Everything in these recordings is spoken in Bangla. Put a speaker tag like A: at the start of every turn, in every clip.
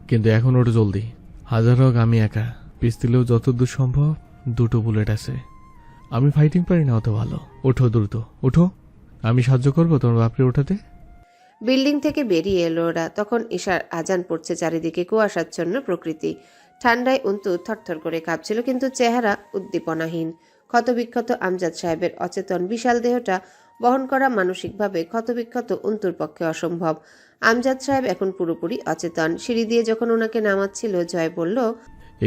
A: কিন্তু এখন ওটা জলদি, হাজার হোক আমি একা, পিস্তলেও যতদূর সম্ভব দুটো বুলেট আছে। আমি ফাইটিং পারি না অত ভালো। ওঠো দ্রুত, ওঠো, আমি সাহায্য করবো তোমার বাপরে ওঠাতে।
B: বিল্ডিং থেকে বেরিয়ে এলো ওরা। তখন ঈশার আজান পড়ছে, চারিদিকে কুয়াশাচ্ছন্ন প্রকৃতি। ঠান্ডায় অন্তু থরথর করে কাঁপছিল, কিন্তু চেহারা উদ্দীপনাহীন। ক্ষতবিক্ষত আমজাদ সাহেবের অচেতন বিশাল দেহটা বহন করা মানসিকভাবে ক্ষতবিক্ষত অন্তুর পক্ষে অসম্ভব। আমজাদ সাহেব এখন পুরোপুরি অচেতন। সিঁড়ি দিয়ে যখন ওনাকে নামাচ্ছিল, জয় বলল,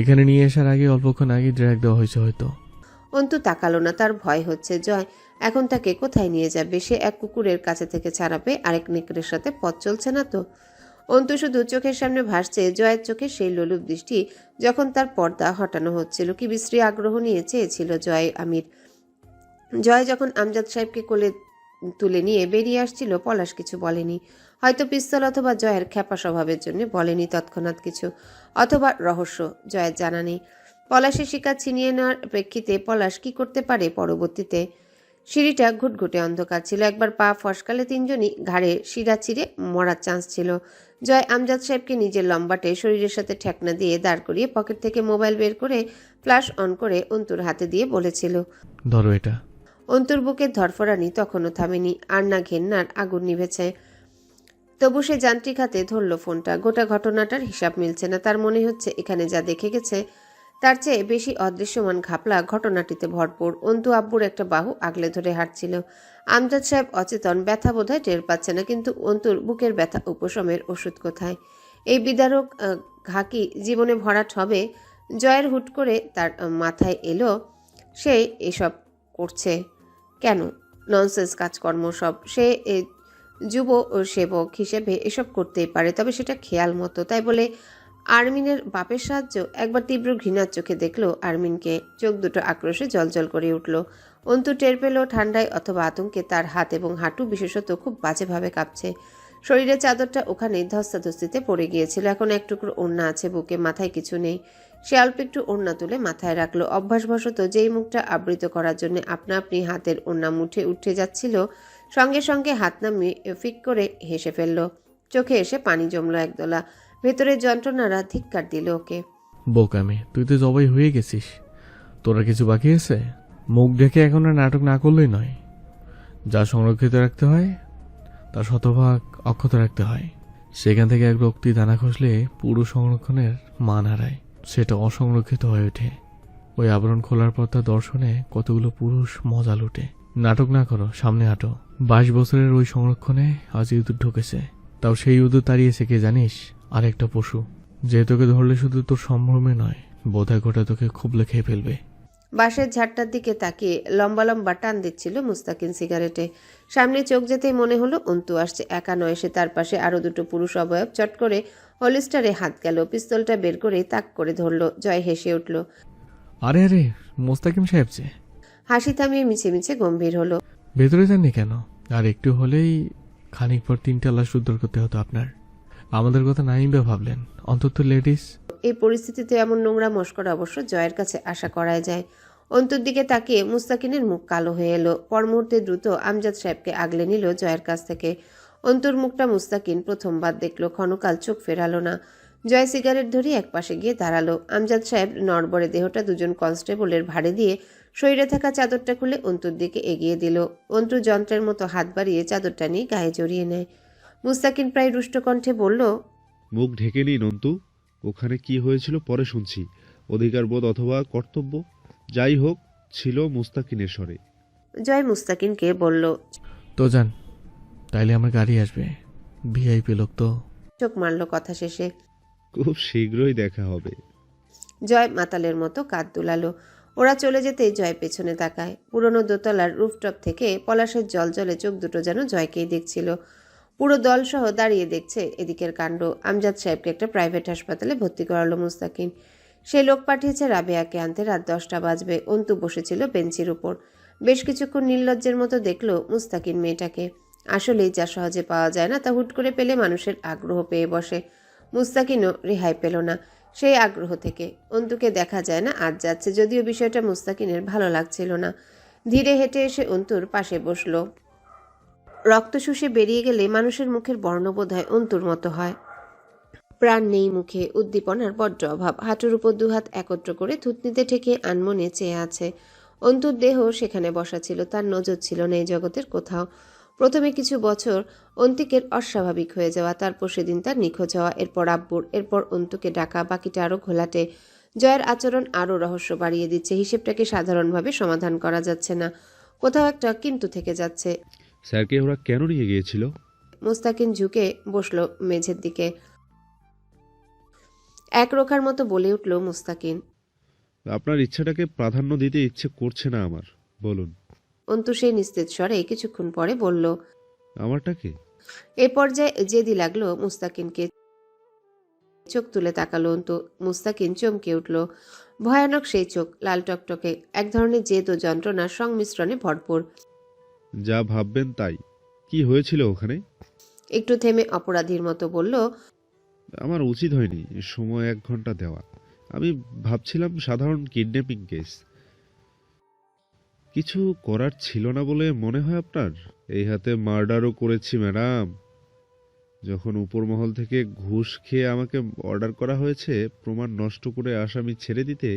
A: এখানে নিয়ে আসার আগে অল্পক্ষণ আগে ড্র্যাগ দেওয়া হয়েছে হয়তো।
B: অন্তু তাকালো না, তার ভয় হচ্ছে। জয় এখন তাকে কোথায় নিয়ে যাবে? সে এক কুকুরের কাছে থেকে ছাড়া পেয়ে আরেক নেকড়ের সাথে পথ চলছে না তো। অন্তু শুধু চোখের সামনে ভাসছে জয়ের চোখে সেই লোলুপ দৃষ্টি, যখন তার পর্দা হটানো হচ্ছিল। কি বিশ্রী আগ্রহ নিয়ে চেয়েছিল জয় আমির। জয় যখন আমজাদ সাহেবকে কোলে তুলে নিয়ে বেরিয়ে আসছিল, পলাশ কিছু বলেনি। হয়তো পিস্তল অথবা জয়ের খ্যাপা স্বভাবের জন্য বলেনি তৎক্ষণাৎ কিছু, অথবা রহস্য জয়ের জানা নেই। পলাশের শিকার ছিনিয়ে নেওয়ার প্রেক্ষিতে পলাশ কি করতে পারে পরবর্তীতে। সিঁড়িটা ঘুটঘুটে অন্ধকার ছিল। একবার পা ফসকালে তিনজনই ঘাড়ে শিরা চিরে মরার চান্স ছিল। জয় আমজাদ সাহেবকে নিজের লম্বাটে শরীরের সাথে ঠেকনা দিয়ে দাঁড় করিয়ে পকেট থেকে মোবাইল বের করে ফ্ল্যাশ অন করে অন্তুর হাতে দিয়ে বলেছিল,
A: ধরো এটা।
B: অন্তুর বুকের ধরফরানি তখনও থামেনি, আর না ঘেন্নার আগুন নিভেছে। তবু সে যান্ত্রিক হাতে ধরল ফোনটা। গোটা ঘটনাটার হিসাব মিলছে না। তার মনে হচ্ছে এখানে যা দেখে গেছে তার চেয়ে বেশি অদৃশ্যমান ঘাপলা ঘটনাটিতে ভরপুর। অন্তু আব্বুর একটা বাহু আগলে ধরে হাঁটছিল। আমজাদ সাহেব অচেতন, ব্যথা বোধহয় টের পাচ্ছে না, কিন্তু অন্তুর বুকের ব্যথা উপশমের ওষুধ কোথায়? এই বিদারক ঘা কি জীবনে ভরাট হবে? জয়ের হুট করে তার মাথায় এলো, সে এসব করছে কেন? ননসেন্স কাজকর্ম সব। সে যুব সেবক হিসেবে এসব করতেই পারে, তবে সেটা খেয়াল মতো। তাই বলে আরমিনের বাপের সাহায্য? একবার তীব্র ঘৃণার চোখে দেখলো আরমিনকে। চোখ দুটো আক্রোশে জলজল করে উঠল। অন্তু টের পেল ঠান্ডায় অথবা আতঙ্কে তার হাত এবং হাঁটু বিশেষত খুব বাজেভাবে কাঁপছে। শরীরের চাদরটা ওখানে ধস্তাধস্তিতে পড়ে গিয়েছিল। এখন এক টুকরো ওড়না আছে বুকে, মাথায় কিছু নেই। সে অল্প একটু ওড়না তুলে মাথায় রাখলো। অভ্যাসবশত যেই মুখটা আবৃত করার জন্য আপনা আপনি হাতের ওড়না মুঠে উঠে যাচ্ছিল, সঙ্গে সঙ্গে হাত নামিয়ে ফিক করে হেসে ফেলল। চোখে এসে পানি জমলো একদলা। ভেতরের যন্ত্রণারা ধিক্কার দিল ওকে।
A: বোকামে, তুই তো জবাই হয়ে গেছিস। তোরা কিছু বাকি আছে? মুখ ঢেকে এখন আর নাটক না করলেই নয়। যা সংরক্ষিত রাখতে হয় তা শতভাগ অক্ষত রাখতে হয়। সেখান থেকে এক রক্তি দানা খসলে পুরো সংরক্ষণের মান হারায়, সেটা অসংরক্ষিত হয়ে ওঠে। ওই আবরণ খোলার পর তার দর্শনে কতগুলো পুরুষ মজা লুটে। নাটক না করো, সামনে হাঁটো। 22 বছরের ওই সংরক্ষণে আজ ইঁদুর ঢুকেছে। তাও সেই ইঁদুর তাড়িয়েছে কে জানিস? আরেকটা পশু, যে তোকে ধরলে শুধু তোর সম্ভ্রমে নয়, বোধহয় গোটা তোকে খুবলে খেয়ে ফেলবে।
B: বাঁশের ঝাড়টার দিকে তাকিয়ে লম্বা লম্বা টান দিচ্ছিল মুস্তাকিন সিগারেটে। সামনে চোখ যেতেই মনে হলো অন্তু আসছে। একা নয় সে, তার পাশে আরো দুটো পুরুষ অবয়ব। চট করে হলিস্টারে হাত গেল, পিস্তলটা বের করে তাক করে ধরল। জয় হেসে উঠল।
A: আরে আরে, মোস্তাকিম সাহেব যে।
B: হাসি থামিয়ে মিছে মিছে গম্ভীর হলো।
A: ভেতরে যাননি কেন? আর একটু হলেই খানিক পর 3টা লাশ উদ্ধার করতে হতো আপনার। আমাদের কথা নাই বা ভাবলেন? অন্তত লেডিস।
B: এই পরিস্থিতিতে এমন নোংরা মস্করা অবশ্য জয়ের কাছে আশা করাই যায়। অন্তুর দিকে তাকিয়ে মুস্তাকিনের মুখ কালো হয়ে এলো। পর মুহূর্তে দ্রুত আমজাদ সাহেবকে আগলে নিল জয়ের কাছ থেকে। অন্তুর মুখটা মুস্তাকিন প্রথমবার দেখলো, ক্ষণকাল চোখ ফেরালো না। জয় সিগারেট ধরিয়ে একপাশে গিয়ে দাঁড়ালো। আমজাদ সাহেব নড়বড়ে দেহটা দুজন কনস্টেবলের ভাড়ে দিয়ে শরীরে থাকা চাদরটা খুলে অন্তুর দিকে এগিয়ে দিল। অন্তু যন্ত্রের মতো হাত বাড়িয়ে চাদরটা নিয়ে গায়ে জড়িয়ে নেয়। মুস্তাকিন প্রায় রুষ্ট কণ্ঠে বলল,
C: মুখ ঢেকে নিন অন্তু। ওখানে কি হয়েছিল পরে শুনছি। অধিকারবোধ অথবা কর্তব্য যাই হোক ছিল মুস্তাকিনের স্বরে।
B: জয় মুস্তাকিনকে বলল,
A: তো যান, তাইলে আমার গাড়ি আসবে। ভিআইপি লোক তো।
B: চোখ মারল কথা শেষে।
C: খুব শীঘ্রই দেখা হবে।
B: জয় মাতালের মতো কাঁধ দুলালো। ওরা চলে যেতেই জয় পেছনে তাকায়। পুরনো দোতলার রুফটপ থেকে পলাশের জলজলে চোখ দুটো যেন জয়কেই দেখছিল। পুরো দলসহ দাঁড়িয়ে দেখছে এদিকের কাণ্ড। আমজাদ সাহেবকে একটা প্রাইভেট হাসপাতালে ভর্তি করালো মুস্তাকিন। সে লোক পাঠিয়েছে রাবেয়াকে আনতে। রাত 10টা বাজবে। অন্তু বসেছিল বেঞ্চির উপর। বেশ কিছুক্ষণ নির্লজ্জের মতো দেখলো মুস্তাকিন মেয়েটাকে। আসলেই যা সহজে পাওয়া যায় না, তা হুট করে পেলে মানুষের আগ্রহ পেয়ে বসে। মুস্তাকিনও রেহাই পেল না সেই আগ্রহ থেকে। অন্তুকে দেখা যায় না, আজ যাচ্ছে। যদিও বিষয়টা মুস্তাকিনের ভালো লাগছিল না। ধীরে হেঁটে এসে অন্তুর পাশে বসলো। রক্ত শুষে বেরিয়ে গেলে মানুষের মুখের বর্ণ বোধহয় অন্তুর মতো হয়। প্রাণ নেই মুখে, উদ্দীপনার বড্ড অভাব। হাঁটুর উপর দুহাত একত্র করে থুতনিতে ঠেকে আনমনে চেয়ে আছে। অন্তুর দেহ সেখানে বসা ছিল, তার নজর ছিল না এই জগতের কোথাও। প্রথমে কিছু বছর অন্তিকের অস্বাভাবিক হয়ে যাওয়া, তারপর সেদিন তার নিখোঁজ হওয়া, এরপর আব্বুর, এরপর অন্তুকে ডাকা, বাকিটা আরও ঘোলাটে। জয়ের আচরণ আরও রহস্য বাড়িয়ে দিচ্ছে। হিসেবটাকে সাধারণভাবে সমাধান করা যাচ্ছে না, কোথাও একটা কিন্তু থেকে যাচ্ছে।
C: স্যারকে ওরা কেন নিয়ে গিয়েছিল?
B: মুস্তাকিন ঝুঁকে বসলো মেঝের দিকে। একরোখার মতো বলে উঠল মুস্তাকিন।
C: আপনার ইচ্ছাটাকে প্রাধান্য দিতে ইচ্ছে করছে না আমার, বলুন।
B: অন্তু সেই নিস্তেজ স্বরে কিছুক্ষণ পরে বলল।
C: আমারটাকে?
B: এ পর্যায়ে জেদি লাগলো মুস্তাকিনকে। চোখ তুলে তাকালো অন্তু। মুস্তাকিন চমকে উঠল। ভয়ানক সেই চোখ, লাল টকটকে, এক ধরনের জেদ ও যন্ত্রণার সংমিশ্রণে ভরপুর।
C: যা ভাববেন তাই। কি হয়েছিল ওখানে?
B: একটু থেমে অপরাধীর মতো বলল।
C: আমার উচিত হয়নি সময় 1 ঘন্টা দেওয়া। আমি ভাবছিলাম সাধারণ কিডন্যাপিং কেস। কিছু করার ছিল না বলে মনে হয় আপনার? এই হাতে মার্ডারও করেছি ম্যাডাম। যখন উপরমহল থেকে ঘুষ খেয়ে আমাকে অর্ডার করা হয়েছে প্রমাণ নষ্ট করে আসামি ছেড়ে দিতে,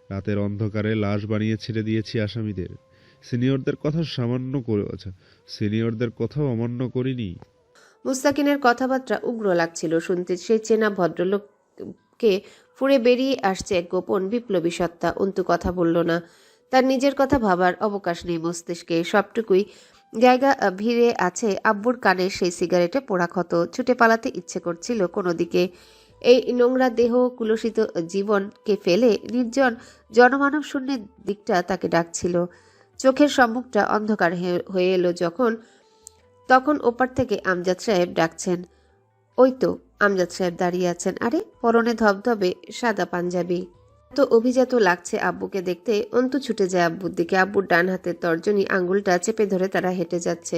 C: রাতের অন্ধকারে লাশ বানিয়ে ছেড়ে দিয়েছি আসামিদের। সিনিয়রদের কথাও অমান্য করিনি।
B: মুস্তাকিনের কথাবার্তা উগ্র লাগছিল শুনতে। সেই চেনা ভদ্রলোককে ফুঁড়ে বেরিয়ে আসছে এক গোপন বিপ্লবী সত্তা। অন্তু কথা বলল না। তার নিজের কথা ভাবার অবকাশ নেই মস্তিষ্কে। সবটুকুই জায়গা ভিড়ে আছে আব্বুর কানের সেই সিগারেটে পোড়া ক্ষত। ছুটে পালাতে ইচ্ছে করছিল কোনো দিকে। এই নোংরা দেহ, কুলসিত জীবনকে ফেলে নির্জন জনমানব শূন্যের দিকটা তাকে ডাকছিল। চোখের সম্মুখটা অন্ধকার হয়ে এলো যখন, তখন ওপার থেকে আমজাদ সাহেব ডাকছেন। ওই তো আমজাদ সাহেব দাঁড়িয়ে আছেন। আরে, পরনে ধবধবে সাদা পাঞ্জাবি। তো অভিজাত লাগছে আব্বুকে দেখতে। অন্তু ছুটে যায় আব্বুর দিকে। আব্বুর ডান হাতের তর্জনী আঙ্গুলটা চেপে ধরে তারা হেঁটে যাচ্ছে।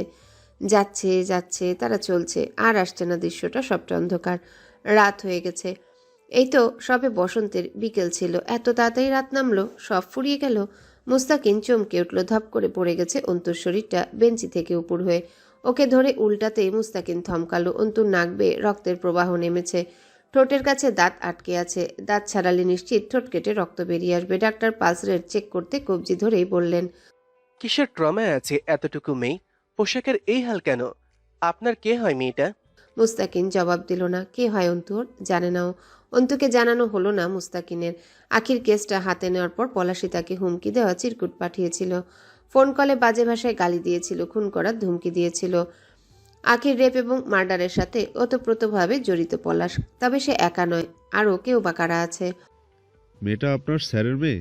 B: যাচ্ছে তারা চলছে। আর আসছে না দৃশ্যটা, সবটা অন্ধকার। রাত হয়ে গেছে। এই তো সবে বসন্তের বিকেল ছিল, এত তাড়াতাড়ি রাত নামলো, সব ফুরিয়ে গেল। মুস্তাকিন চমকে উঠল। ধপ করে পড়ে গেছে অন্তুর শরীরটা বেঞ্চি থেকে উপর হয়ে। ওকে ধরে উল্টাতেই মুস্তাকিন থমকালো। অন্তুর নাক বেয়ে রক্তের প্রবাহ নেমেছে। ঠোঁটের কাছে দাঁত আটকে আছে। দাঁত ছাড়ালে নিশ্চিত ঠোঁট কেটে রক্ত বেরিয়ে আসবে। ডাক্তার পালস রেট চেক করতে কবজি ধরেই বললেন।
D: কিসের ট্রমায় আছে এতটুকু মেয়ে? পোশাকের এই হাল কেন? আপনার কে হয় মেয়েটা?
B: মুস্তাকিন জবাব দিল না। কে হয় অন্তুর জানে না ও। অন্তুকে জানানো হলো না মুস্তাকিনের। আখির কেসটা হাতে নেওয়ার পর পলাশী তাকে হুমকি দেওয়া চিরকুট পাঠিয়েছিল। ফোন কলে বাজে ভাষায় গালি দিয়েছিল, খুন করার ধুমকি দিয়েছিল। আখির রেপ এবং মার্ডারের সাথে ওতপ্রোতভাবে জড়িত পলাশ। তবে সে একা নয়, আরও কেউ বা কারা আছে।
C: মেয়েটা আপনার স্যারের মেয়ে,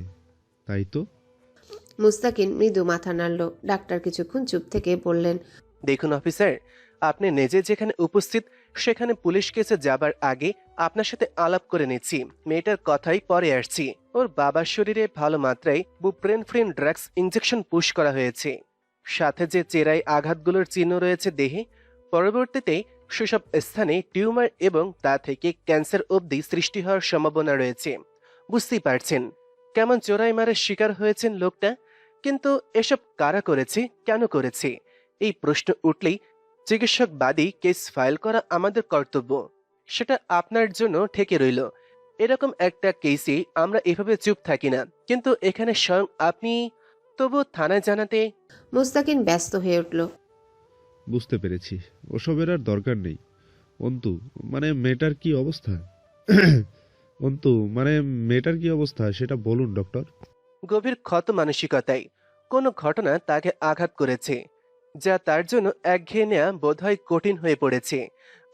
C: তাই তো?
B: মুস্তাকিন মৃদু মাথা নাড়ল। ডাক্তার কিছুক্ষণ চুপ থেকে বললেন।
D: দেখুন অফিসার, আপনি নিজে যেখানে উপস্থিত সেখানে পুলিশ কেসে যাবার আগে আপনার সাথে আলাপ করে নিচ্ছি। মেয়েটার কথাই পরে আসছি। ওর বাবার শরীরে ভালো মাত্রায় বুপ্রেনফ্রিন ড্রাগস ইনজেকশন পুশ করা হয়েছে। সাথে যে চেরাই আঘাতগুলোর চিহ্ন রয়েছে দেহে, পরবর্তীতে সেসব স্থানে টিউমার এবং তা থেকে ক্যান্সার অবধি সৃষ্টি হওয়ার সম্ভাবনা রয়েছে। বুঝতেই পারছেন কেমন চোরাই মারের শিকার হয়েছেন লোকটা। কিন্তু এসব কারা করেছে, কেন করেছে, এই প্রশ্ন উঠলেই চিকিৎসকবাদী কেস ফাইল করা আমাদের কর্তব্য। সেটা আপনার জন্য ঠেকে রইল। এরকম একটা কেসে আমরা এভাবে চুপ থাকি না, কিন্তু এখানে স্বয়ং আপনি। তবু থানায় জানাতে।
B: মুস্তাকিন ব্যস্ত হয়ে উঠল।
C: বুঝতে পেরেছি, ওসবের আর দরকার নেই। অন্তু, মানে মেয়েটার কি অবস্থা? অন্তু, মানে মেয়েটার কি অবস্থা সেটা বলুন ডক্টর।
D: গভীর ক্ষত মানসিকতায় কোনো ঘটনা তাকে আঘাত করেছে, যা তার জন্য একঘেয়ে নেওয়া বোধহয় কঠিন হয়ে পড়েছে।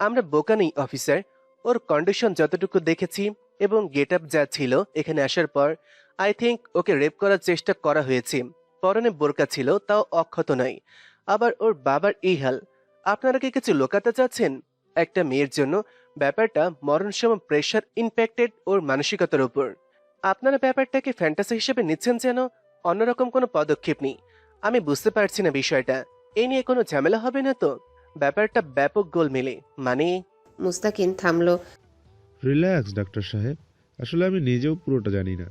D: আমরা বোকা নেই অফিসার। ওর কন্ডিশন যতটুকু দেখেছি এবং গেট আপ যা ছিল এখানে আসার পর, আই থিঙ্ক ওকে রেপ করার চেষ্টা করা হয়েছে। পরনে বোরকা ছিল, তাও অক্ষত নয়। আবার ওর বাবার এই হাল। আপনারা কি কিছু লুকাতে চাচ্ছেন? একটা মেয়ের জন্য ব্যাপারটা মরণসম প্রেশার ইম্প্যাক্টেড ওর মানসিকতার উপর। আপনারা ব্যাপারটাকে ফ্যান্টাসি হিসেবে নিচ্ছেন যেন অন্যরকম কোনো পদক্ষেপ নেই। আমি বুঝতে পারছি না বিষয়টা। এই নিয়ে কোনো ঝামেলা হবে না তো? ব্যাপারটা ব্যাপক গোলমেলে, মানে।
B: মুস্তাকিন থামল।
C: রিল্যাক্স ডাক্তার সাহেব, আসলে আমি নিজেও পুরোটা জানি না।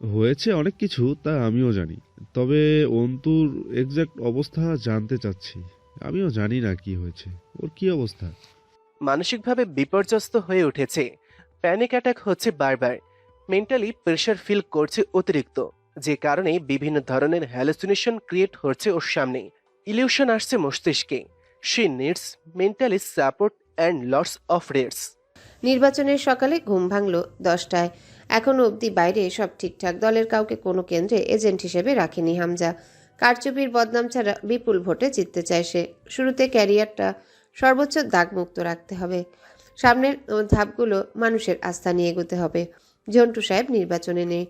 C: হয়েছে অনেক কিছু, তা আমিও জানি। তবে অন্তুর এক্সাক্ট অবস্থা জানতে চাচ্ছি। আমিও জানি না কি হয়েছে। ওর কি অবস্থা?
D: মানসিকভাবে বিপর্যস্ত হয়ে উঠেছে। প্যানিক অ্যাটাক হচ্ছে বারবার। মেন্টালি প্রেশার ফিল করছে অতিরিক্ত, যে কারণে বিভিন্ন ধরনের হ্যালুসিনেশন ক্রিয়েট হচ্ছে ওর সামনে। ইলিউশন আসছে মস্তিষ্কে। She needs mentally support and lots of rest.
B: নির্বাচনের সকালে ঘুম ভাঙল 10টায়। এখনো অবধি বাইরে সব ঠিকঠাক। দলের কাউকে কোনো কেন্দ্রে এজেন্ট হিসেবে রাখেনি হামজা। কারচুপির বদনাম ছাড়া বিপুল ভোটে জিততে চায় সে। শুরুতে ক্যারিয়ারটা সর্বোচ্চ দাগমুক্ত রাখতে হবে। সামনের ধাপগুলো মানুষের আস্থা নিয়ে এগোতে হবে। ঝন্টু সাহেব নির্বাচনে নেই।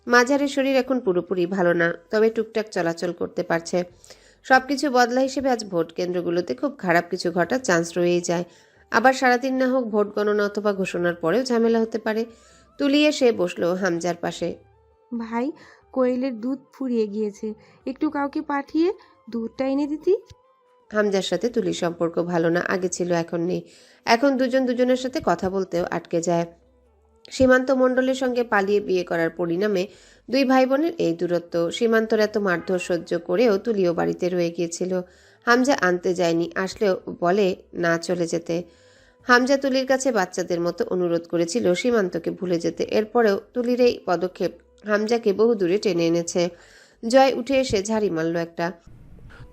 B: মাঝারের শরীর এখন পুরোপুরি ভালো না, তবে টুকটাক চলাচল করতে পারছে। সবকিছু বদলা হিসেবে আজ ভোট কেন্দ্রগুলোতে খুব খারাপ কিছু ঘটার চান্স রয়েই যায়। আবার সারাদিন না হোক, ভোট গণনা অথবা ঘোষণার পরেও ঝামেলা হতে পারে। তুলি এসে বসলো হামজার পাশে।
E: ভাই, কোয়েলের দুধ ফুরিয়ে গিয়েছে, একটু কাউকে পাঠিয়ে দুধটা এনে দিতি।
B: হামজার সাথে তুলির সম্পর্ক ভালো না, আগে ছিল এখন নেই। এখন দুজন দুজনের সাথে কথা বলতেও আটকে যায়। সীমান্ত মণ্ডলের সঙ্গে পালিয়ে বিয়ে করার পরিণামে দুই ভাই বোনের এই দূরত্ব। সীমান্তর এত মারধর সহ্য করেও তুলিও বাড়িতে রয়ে গিয়েছিল। হামজা আনতে যায়নি, আসলেও বলে না চলে যেতে। হামজা তুলির কাছে বাচ্চাদের মতো অনুরোধ করেছিল সীমান্তকে ভুলে যেতে। এরপরেও তুলির এই পদক্ষেপ হামজাকে বহু দূরে টেনে এনেছে। জয় উঠে এসে ঝাড়ি মারল একটা।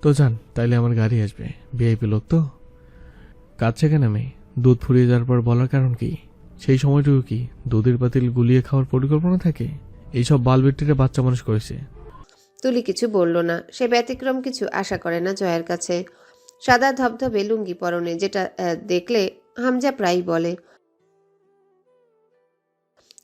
A: তো যান, তাইলে আমার গাড়ি আসবে। ভিআইপি লোক তো। কাঁদছে কেন মেয়ে? দুধ ফুরিয়ে যাওয়ার পর বলার কারণ কি? সেই সময়টুকু কি দুধের পাতিল গুলিয়ে খাওয়ার পরিকল্পনা থাকে? এইসব বালবেট্টিরা বাচ্চা মানুষ করেছে।
B: তুলি কিছু বলল না। সে ব্যতিক্রম কিছু আশা করে না জয়ের কাছে। সাদা ধবধবে লুঙ্গি পরনে, যেটা দেখলে হামজা প্রায়ই বলে।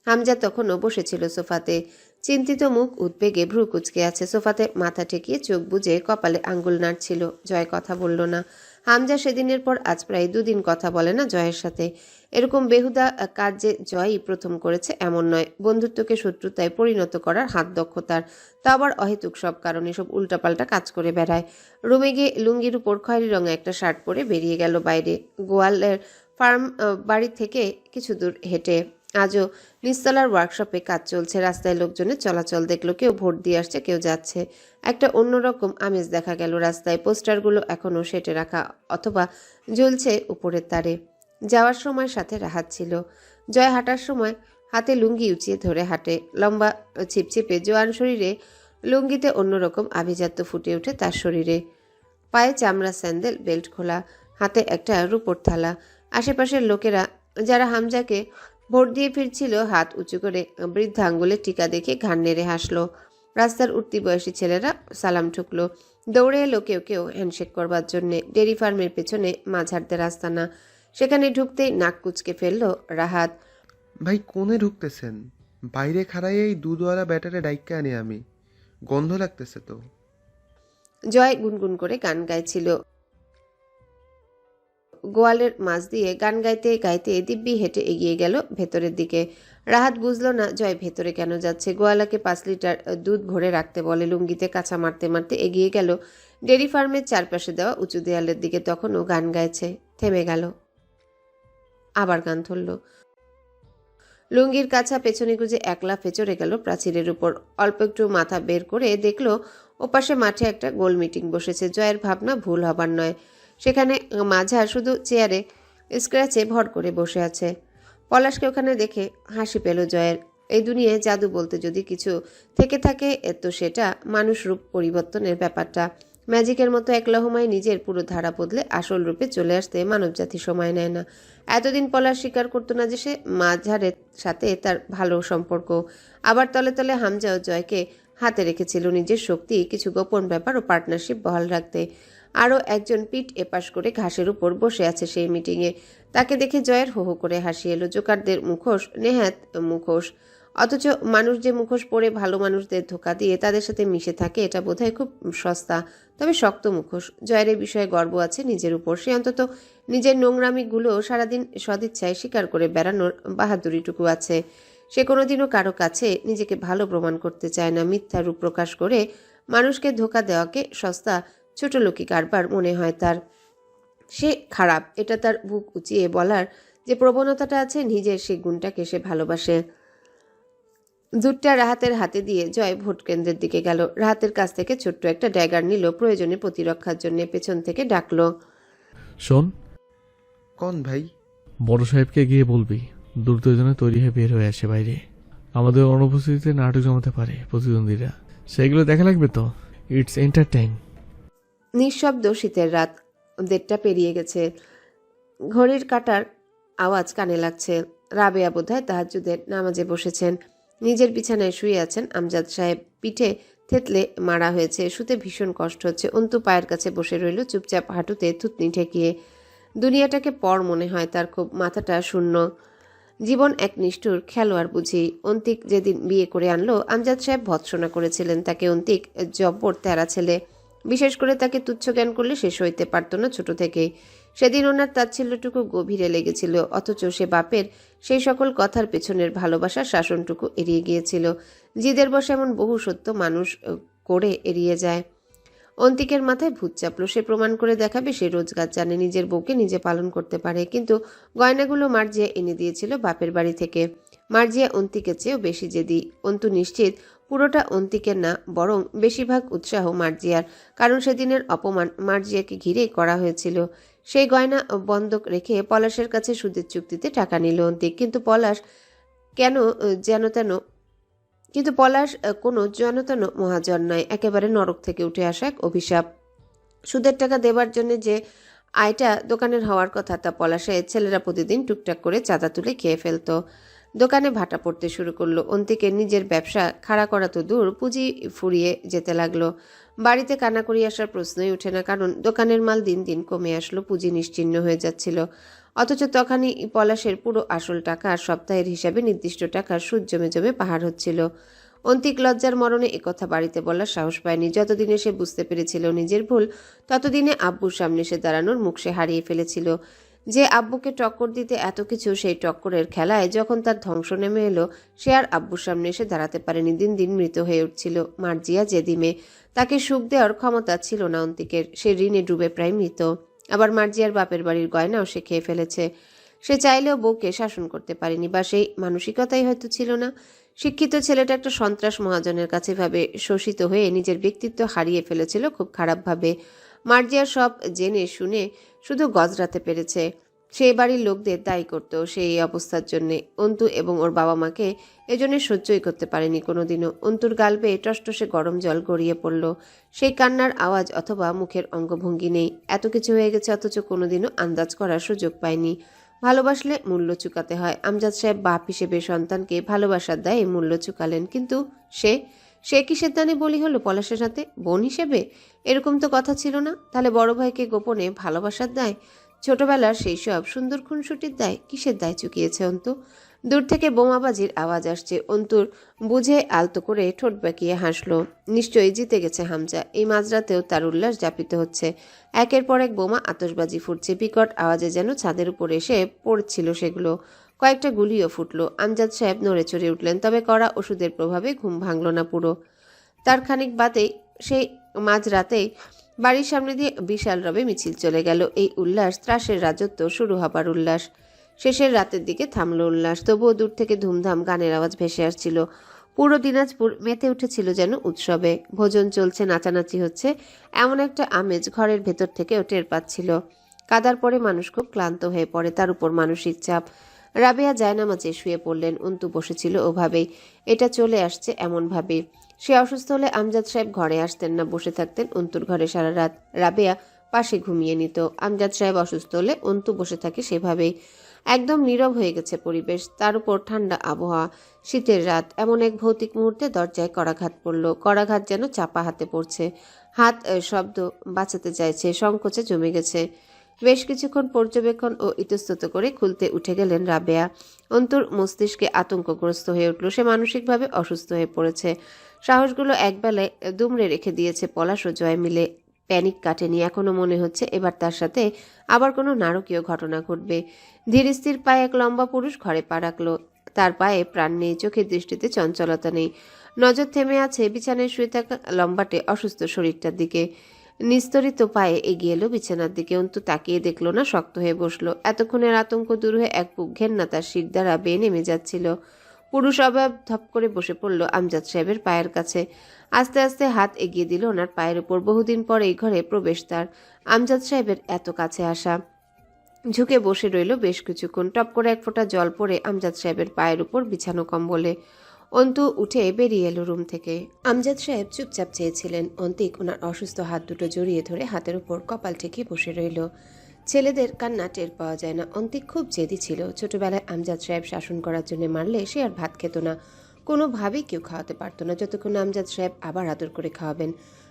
B: হামজা তখনও বসেছিল সোফাতে। চিন্তিত মুখ, উদ্বেগে ভ্রু কুচকে আছে। সোফাতে মাথা ঠেকিয়ে চোখ বুজে কপালে আঙ্গুল নাড়ছিল। জয় কথা বলল না। হামজা সেদিনের পর আজ প্রায় 2 দিন কথা বলে না জয়ের সাথে। এরকম বেহুদা কাজ যে জয়ই প্রথম করেছে এমন নয়। বন্ধুত্বকে শত্রুতায় পরিণত করার হাত দক্ষতার। তা আবার অহেতুক সব কারণে সব উল্টাপাল্টা কাজ করে বেড়ায়। রুমে গিয়ে লুঙ্গির উপর খয়েরি রঙে একটা শার্ট পরে বেরিয়ে গেল বাইরে। গোয়ালের ফার্ম বাড়ি থেকে কিছু দূর হেঁটে। আজও নিচতলার ওয়ার্কশপে কাজ চলছে। রাস্তায় লোকজনের চলাচল দেখলো। কেউ ভোট দিয়ে আসছে, কেউ যাচ্ছে। একটা অন্যরকম আমেজ দেখা গেল রাস্তায়। পোস্টারগুলো এখনও সেটে রাখা অথবা ঝুলছে উপরের তারে। যাওয়ার সময় সাথে রাহাত ছিল। জয় হাঁটার সময় হাতে লুঙ্গি উঁচিয়ে ধরে হাঁটে। লম্বা ছিপছিপে জোয়ান শরীরে লুঙ্গিতে অন্যরকম আভিজাত্য ফুটে ওঠে তার শরীরে। পায়ে চামড়া স্যান্ডেল, বেল্ট খোলা, হাতে একটা রূপোর থালা। আশেপাশের লোকেরা যারা হামজাকে ভোট দিয়ে ফিরছিল হাত উঁচু করে বৃদ্ধা আঙ্গুলের টিকা দেখে ঘাড় নেড়ে হাসলো। রাস্তার উঠতি বয়সী ছেলেরা সালাম ঠুকলো। দৌড়ে এলো কেউ কেউ হ্যান্ডশেক করবার জন্যে। ডেরি ফার্মের পেছনে মাঝারদের রাস্তা না, সেখানে ঢুকতেই নাক কুচকে ফেললো রাহাত।
F: ভাই, কোণে ঢুকতেছেন? বাইরে খাড়াই এই দুধওয়ালা ব্যাটারে ডাইক্কা আনি আমি। গন্ধ লাগতেছে তো।
B: জয় গুনগুন করে গান গাইছিল। গোয়ালের মাঝ দিয়ে গান গাইতে গাইতে দিব্যি হেঁটে এগিয়ে গেল ভেতরের দিকে। রাহাত বুঝলো না জয় ভেতরে কেন যাচ্ছে। গোয়ালাকে 5 লিটার দুধ ভরে রাখতে বলে। লুঙ্গিতে কাঁচা মারতে মারতে এগিয়ে গেল ডেরি ফার্মের চারপাশে দেওয়া উঁচু দেয়ালের দিকে। তখনও গান গাইছে। থেমে গেল, আবার গান ধরল। লুঙ্গির কাছা পেছনে গুজে এক লাফে চড়ে গেল প্রাচীরের উপর। অল্প একটু মাথা বের করে দেখলো ওপাশে মাঠে একটা গোল মিটিং বসেছে। জয়ের ভাবনা ভুল হবার নয়। সেখানে মাঝার শুধু চেয়ারে স্ক্র্যাচে ভর করে বসে আছে। পলাশকে ওখানে দেখে হাসি পেল জয়ের। এই দুনিয়ায় জাদু বলতে যদি কিছু থেকে থাকে তো সেটা মানুষ রূপ পরিবর্তনের ব্যাপারটা। ম্যাজিকের মতো এক লহমায় নিজের পুরো ধারা বদলে আসল রূপে চলে আসতে মানবজাতি সময় নেয় না। এতদিন পলাশ স্বীকার করতো না যে সে মাঝারের সাথে তার ভালো সম্পর্ক। আবার তলে তলে হামজা ও জয়কে হাতে রেখেছিল নিজের শক্তি, কিছু গোপন ব্যাপার ও পার্টনারশিপ বহাল রাখতে। আরও একজন পিঠ এপাশ করে ঘাসের উপর বসে আছে সেই মিটিংয়ে। তাকে দেখে জয়ের হো হো করে হাসি এলো। জোকারদের মুখোশ, নেহাত মুখোশ। অথচ মানুষ যে মুখোশ পরে ভালো মানুষদের ধোকা দিয়ে তাদের সাথে মিশে থাকে, এটা বোধহয় খুব সস্তা তবে শক্ত মুখোশ। জয়ের এই বিষয়ে গর্ব আছে নিজের উপর। সে অন্তত নিজের নোংরামিগুলো সারাদিন সদিচ্ছায় স্বীকার করে বেড়ানোর বাহাদুরিটুকু আছে। সে কোনোদিনও কারো কাছে নিজেকে ভালো প্রমাণ করতে চায় না। মিথ্যা রূপ প্রকাশ করে মানুষকে ধোকা দেওয়াকে সস্তা ছোটলোকি কারবার মনে হয় তার। সে খারাপ, এটা তার বুক উঁচিয়ে বলার যে প্রবণতাটা আছে, নিজের সেই গুণটাকে সে ভালোবাসে। দুধটা রাহাতের হাতে দিয়ে জয় ভোট কেন্দ্রের দিকে গেল। রাহাতের কাছ থেকে ছোট্ট একটা ড্যাগার নিল, প্রয়োজনে প্রতিরক্ষার জন্য পেছন থেকে ডাকলো।
A: শোন,
F: কন ভাই?
A: বড় সাহেবকে গিয়ে বলবি দ্রুত জন্য তৈরি হয়ে বের হয়ে আসে বাইরে। আমাদের অনুপস্থিতিতে নাটক জমাতে পারে প্রতিদ্বন্দ্বীরা, সেগুলো দেখা লাগবে তো। It's entertain.
B: নিঃশব্দ শীতের রাত, 1:30 পেরিয়ে গেছে। ঘড়ির কাঁটার আওয়াজ কানে লাগছে। রাবেয়া বোধহয় তাহাজ্জুদের নামাজে বসেছেন। নিজের বিছানায় শুয়ে আছেন আমজাদ সাহেব। পিঠে থেতলে মারা হয়েছে, শুতে ভীষণ কষ্ট হচ্ছে। অন্তু পায়ের কাছে বসে রইল চুপচাপ, হাঁটুতে থুতনি ঠেকিয়ে। দুনিয়াটাকে পর মনে হয় তার, খুব মাথাটা শূন্য। জীবন এক নিষ্ঠুর খেলোয়াড় বুঝি। অন্তিক যেদিন বিয়ে করে আনলো, আমজাদ সাহেব ভৎসনা করেছিলেন তাকে। অন্তিক জব্বর তেরা ছেলে, বিশেষ করে তাকে তুচ্ছ জ্ঞান করলে শেষ হইতে পারত না ছোট থেকেই। সেদিন ওনার তাচ্ছিল্যটুকু গভীরে লেগেছিল, অথচ সে বাপের সেই সকল কথার পেছনের ভালোবাসার শাসনটুকু এড়িয়ে গিয়েছিল। জিদের বসে এমন বহু সত্য মানুষ করে এড়িয়ে যায়। অন্তিকের মাথায় ভূত চাপলো। সে প্রমাণ করে দেখাবে সে রোজগার জানে, নিজের বউকে নিজে পালন করতে পারে। কিন্তু গয়নাগুলো মার্জিয়া এনে দিয়েছিল বাপের বাড়ি থেকে। মার্জিয়া অন্তিকের চেয়েও বেশি জেদি। অন্তু নিশ্চিত পুরোটা অন্তিকের না, বরং বেশিরভাগ উৎসাহ মার্জিয়ার। কারণ সেদিনের অপমান মার্জিয়াকে ঘিরেই করা হয়েছিল। সেই গয়না বন্ধক রেখে পলাশের কাছে সুদের চুক্তিতে টাকা নিল অন্তিক। কিন্তু পলাশ কোনো যেন মহাজন নয়, একেবারে নরক থেকে উঠে আসা এক অভিশাপ। সুদের টাকা দেবার জন্য যে আয়টা দোকানের হওয়ার কথা, তা পলাশের ছেলেরা প্রতিদিন টুকটাক করে চাঁদা তুলে খেয়ে ফেলতো। দোকানে ভাটা পড়তে শুরু করলো। অন্তিকের নিজের ব্যবসা খাড়া করা তো দূর, পুঁজি ফুরিয়ে যেতে লাগলো। বাড়িতে কানাকড়ি আসার প্রশ্নই ওঠে না, কারণ দোকানের মাল দিন দিন কমে আসলো, পুঁজি নিশ্চিহ্ন হয়ে যাচ্ছিল। অথচ তখনই পলাশের পুরো আসল টাকা আর সপ্তাহের হিসাবে নির্দিষ্ট টাকার সুদ জমে জমে পাহাড় হচ্ছিল। অন্তিক লজ্জার মরণে একথা বাড়িতে বলার সাহস পায়নি। যতদিনে সে বুঝতে পেরেছিল নিজের ভুল, ততদিনে আব্বুর সামনে সে দাঁড়ানোর মুখ সে হারিয়ে ফেলেছিল। যে আব্বুকে টক্কর দিতে এত কিছু, সেই টক্করের খেলায় যখন তার ধ্বংস নেমে এলো, সে আর আব্বুর সামনে এসে দাঁড়াতে পারেনি। দিন দিন মৃত হয়ে উঠছিল মার্জিয়া জেদিমে। তাকে সুখ দেওয়ার ক্ষমতা ছিল না অন্তিকের। সে ঋণে ডুবে প্রায় মৃত। আবার মার্জিয়ার বাপের বাড়ির গয়নাও সে খেয়ে ফেলেছে। সে চাইলেও বউকে শাসন করতে পারেনি, বা সেই মানসিকতাই হয়তো ছিল না। শিক্ষিত ছেলেটা একটা সন্ত্রাস মহাজনের কাছে ভাবে শোষিত হয়ে নিজের ব্যক্তিত্ব হারিয়ে ফেলেছিল খুব খারাপভাবে। মার্জিয়া সব জেনে শুনে শুধু গজরাতে পেরেছে। সেই বাড়ির লোকদের দায়ী করত সে এই অবস্থার জন্যে। অন্তু এবং ওর বাবা মাকে এজন্য সহ্যই করতে পারেনি কোনোদিনও। অন্তুর গাল বেয়ে টসটসে গরম জল গড়িয়ে পড়ল। সেই কান্নার আওয়াজ অথবা মুখের অঙ্গভঙ্গি নেই। এত কিছু হয়ে গেছে, অথচ কোনোদিনও আন্দাজ করার সুযোগ পায়নি। ভালোবাসলে মূল্য চুকাতে হয়। আমজাদ সাহেব বাপ হিসেবে সন্তানকে ভালোবাসার দায়ে মূল্য চুকালেন। কিন্তু সে কিসের দানে বলি হলো পলাশের সাথে? বোন হিসেবে? এরকম তো কথা ছিল না। তাহলে বড় ভাইকে গোপনে ভালোবাসার দায়, ছোটবেলার সেই সব সুন্দর খুনসুটির দায়, কিসের দায় চুকিয়েছে অন্তু? দূর থেকে বোমাবাজির আওয়াজ আসছে। অন্তুর বুঝে আলতো করে ঠোঁট বাঁকিয়ে হাসলো। নিশ্চয়ই জিতে গেছে হামজা। এই মাঝরাতেও তার উল্লাস যাপিত হচ্ছে। একের পর এক বোমা আতশবাজি ফুটছে। বিকট আওয়াজে যেন ছাদের উপর এসে পড়ছিল সেগুলো। কয়েকটা গুলিও ফুটলো। আমজাদ সাহেব নড়ে চড়ে উঠলেন, তবে কড়া ওষুধের প্রভাবে ঘুম ভাঙল না পুরো তার। খানিক বাদেই, সেই মাঝরাতেই বাড়ির সামনে দিয়ে বিশাল রবে মিছিল চলে গেল। এই উল্লাস ত্রাসের রাজত্ব শুরু হবার উল্লাস। শেষের রাতের দিকে থামলো উল্লাস। তবুও দূর থেকে ধুমধাম গানের আওয়াজ ভেসে আসছিল। পুরো দিনাজপুর মেতে উঠেছিল যেন উৎসবে। ভোজন চলছে, নাচানাচি হচ্ছে, এমন একটা আমেজ ঘরের ভেতর থেকেও টের পাচ্ছিল। কাদার পরে মানুষ খুব ক্লান্ত হয়ে পড়ে, তার উপর মানসিক চাপ। রাবেয়া জায়নামাজে শুয়ে পড়লেন। অন্তু বসেছিল ওভাবেই। এটা চলে আসছে এমনভাবে। সে অসুস্থ হলে আমজাদ সাহেব ঘরে আসতেন না, বসে থাকতেন অন্তুর ঘরে সারা রাত। রাবেয়া পাশে ঘুমিয়ে নিত। আমজাদ সাহেব অসুস্থ হলে অন্তু বসে থাকে সেভাবেই। একদম নীরব হয়ে গেছে পরিবেশ, তার উপর ঠান্ডা আবহাওয়া, শীতের রাত। এমন এক ভৌতিক মুহূর্তে দরজায় করাঘাত পড়ল। করাঘাত যেন চাপা হাতে পড়ছে। হাত শব্দ বাঁচাতে চাইছে, সংকোচে জমে গেছে। বেশ কিছুক্ষণ পর্যবেক্ষণ ও ইতস্তত করে খুলতে উঠে গেলেন রাবেয়া। অন্তুর মস্তিষ্কে আতঙ্কগ্রস্ত হয়ে উঠল। সে মানসিকভাবে অসুস্থ হয়ে পড়েছে। সাহসগুলো একবেলায় দুমড়ে রেখে দিয়েছে পলাশ ও জয় মিলে। প্যানিক কাটেনি। এখনো মনে হচ্ছে এবার তার সাথে আবার কোনো নারকীয় ঘটনা ঘটবে। ধীর স্থির পায়ে এক লম্বা পুরুষ ঘরে পা রাখল। তার পায়ে প্রাণ নেই, চোখের দৃষ্টিতে চঞ্চলতা নেই। নজর থেমে আছে বিছানায় শুয়ে থাকা লম্বাটে অসুস্থ শরীরটার দিকে। নিস্তরিত পায়ে এগিয়ে এলো বিছানার দিকে। অন্তু তাকিয়ে দেখলো না, শক্ত হয়ে বসলো। এতক্ষণের আতঙ্ক দূর হয়ে এক বুক ঘেন্না তার শির দ্বারা বেয়ে নেমে যাচ্ছিল। পুরুষ অভাব ধপ করে বসে পড়ল আমজাদ সাহেবের পায়ের কাছে। আস্তে আস্তে হাত এগিয়ে দিল ওনার পায়ের উপর। বহুদিন পর এই ঘরে প্রবেশ তার। আমজাদ সাহেবের এত কাছে আসা। ঝুঁকে বসে রইল বেশ কিছুক্ষণ। টপ করে এক ফোঁটা জল পড়ে আমজাদ সাহেবের পায়ের উপর বিছানো কম্বলে। অন্তু উঠে বেরিয়ে এলো রুম থেকে। আমজাদ সাহেব চুপচাপ চেয়েছিলেন। অন্তিক ওনার অসুস্থ হাত দুটো জড়িয়ে ধরে হাতের উপর কপাল ঠেকিয়ে বসে রইল। ছেলেদের কান্না টের পাওয়া যায় না। অন্তিক খুব জেদি ছিল। ছোটবেলায় আমজাদ সাহেব শাসন করার জন্য মারলে সে আর ভাত খেত না। কোনোভাবেই কেউ খাওয়াতে পারতো না যতক্ষণ না আমজাদ সাহেব আবার আদর করে খাওয়াবেন।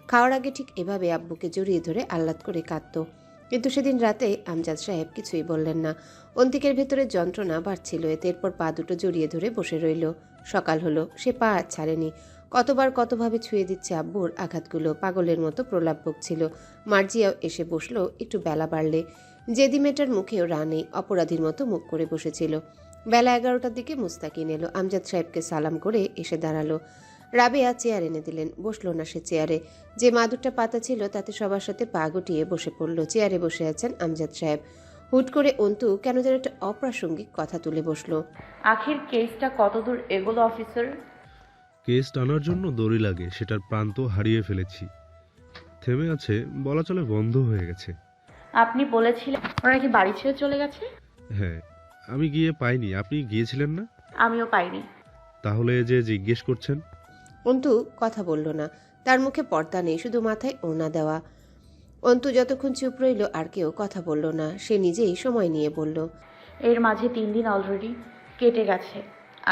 B: খাওয়ার আগে ঠিক এভাবে আব্বুকে জড়িয়ে ধরে আহ্লাদ করে কাঁদত। কিন্তু সেদিন রাতে আমজাদ সাহেব কিছুই বললেন না। অন্তিকের ভেতরে যন্ত্রণা বাড়ছিল এতে। এরপর পা দুটো জড়িয়ে ধরে বসে রইল। সকাল হলো, সে পা আর ছাড়েনি। কতবার কতভাবে ছুঁয়ে দিচ্ছে আব্বুর আঘাতগুলো। পাগলের মতো প্রলাপ বকছিল। মার্জিয়াও এসে বসলো একটু বেলা বাড়লে। জেদি মেয়েটার মুখেও রা নেই, অপরাধীর মতো মুখ করে বসেছিল। বেলা 11টার দিকে মুস্তাকিন এলো। আমজাদ সাহেবকে সালাম করে এসে দাঁড়ালো। রাবেয়া চেয়ার এনে দিলেন। বসলো না সে চেয়ারে। যে মাদুরটা পাতা ছিল তাতে সবার সাথে পা গুটিয়ে বসে পড়ল। চেয়ারে বসে আছেন আমজাদ সাহেব। হুট করে অন্তু কেন যেন একটা অপ্রাসঙ্গিক কথা তুলে বসলো।
G: আখির কেসটা কতদূর এগোলো অফিসার?
C: কেস টানার জন্য দড়ি লাগে, সেটার প্রান্ত হারিয়ে ফেলেছি। থেমে আছে, বলা চলে বন্ধ হয়ে গেছে।
G: আপনি বলেছিলেন ওরা কি বাড়ি ছেড়ে চলে গেছে?
C: হ্যাঁ, আমি গিয়ে পাইনি। আপনি গিয়েছিলেন না?
G: আমিও পাইনি।
C: তাহলে যে জিজ্ঞেস করছেন?
B: অন্তু কথা বলল না। তার মুখে পর্দা নেই, শুধু মাথায় ওড়না দেওয়া। অন্তু যতক্ষণ চুপ রইল আর কেউ কথা বলল না। সে নিজেই সময় নিয়ে বলল,
G: এর মাঝে 3 দিন অলরেডি কেটে গেছে,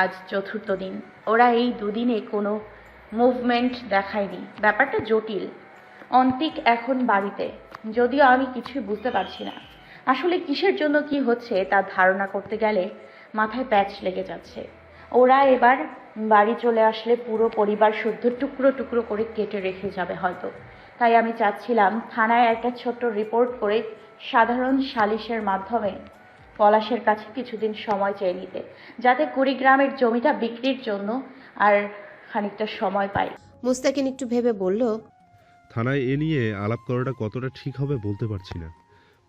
G: আজ 4র্থ দিন। ওরা এই দুদিনে কোনো মুভমেন্ট দেখায়নি। ব্যাপারটা জটিল। অন্তিক এখন বাড়িতে, যদিও আমি কিছুই বুঝতে পারছি না। আসলে কিসের জন্য কি হচ্ছে তা ধারণা করতে গেলে মাথায় প্যাচ লেগে যাচ্ছে। ওরা এবার বাড়ি চলে আসলে পুরো পরিবার শুদ্ধ টুকরো টুকরো করে কেটে রেখে যাবে হয়তো। তাই আমি চাচ্ছিলাম থানায় একটা ছোট্ট রিপোর্ট করে সাধারণ সালিশের মাধ্যমে পলাশের কাছে কিছুদিন সময় চেয়ে নিতে, যাতে কুড়িগ্রামের জমিটা বিক্রির জন্য আর খানিকটা সময় পাই।
B: মুস্তাকিন একটু ভেবে বলল,
C: থানায় এ নিয়ে আলাপ করাটা কতটা ঠিক হবে বলতে পারছি না।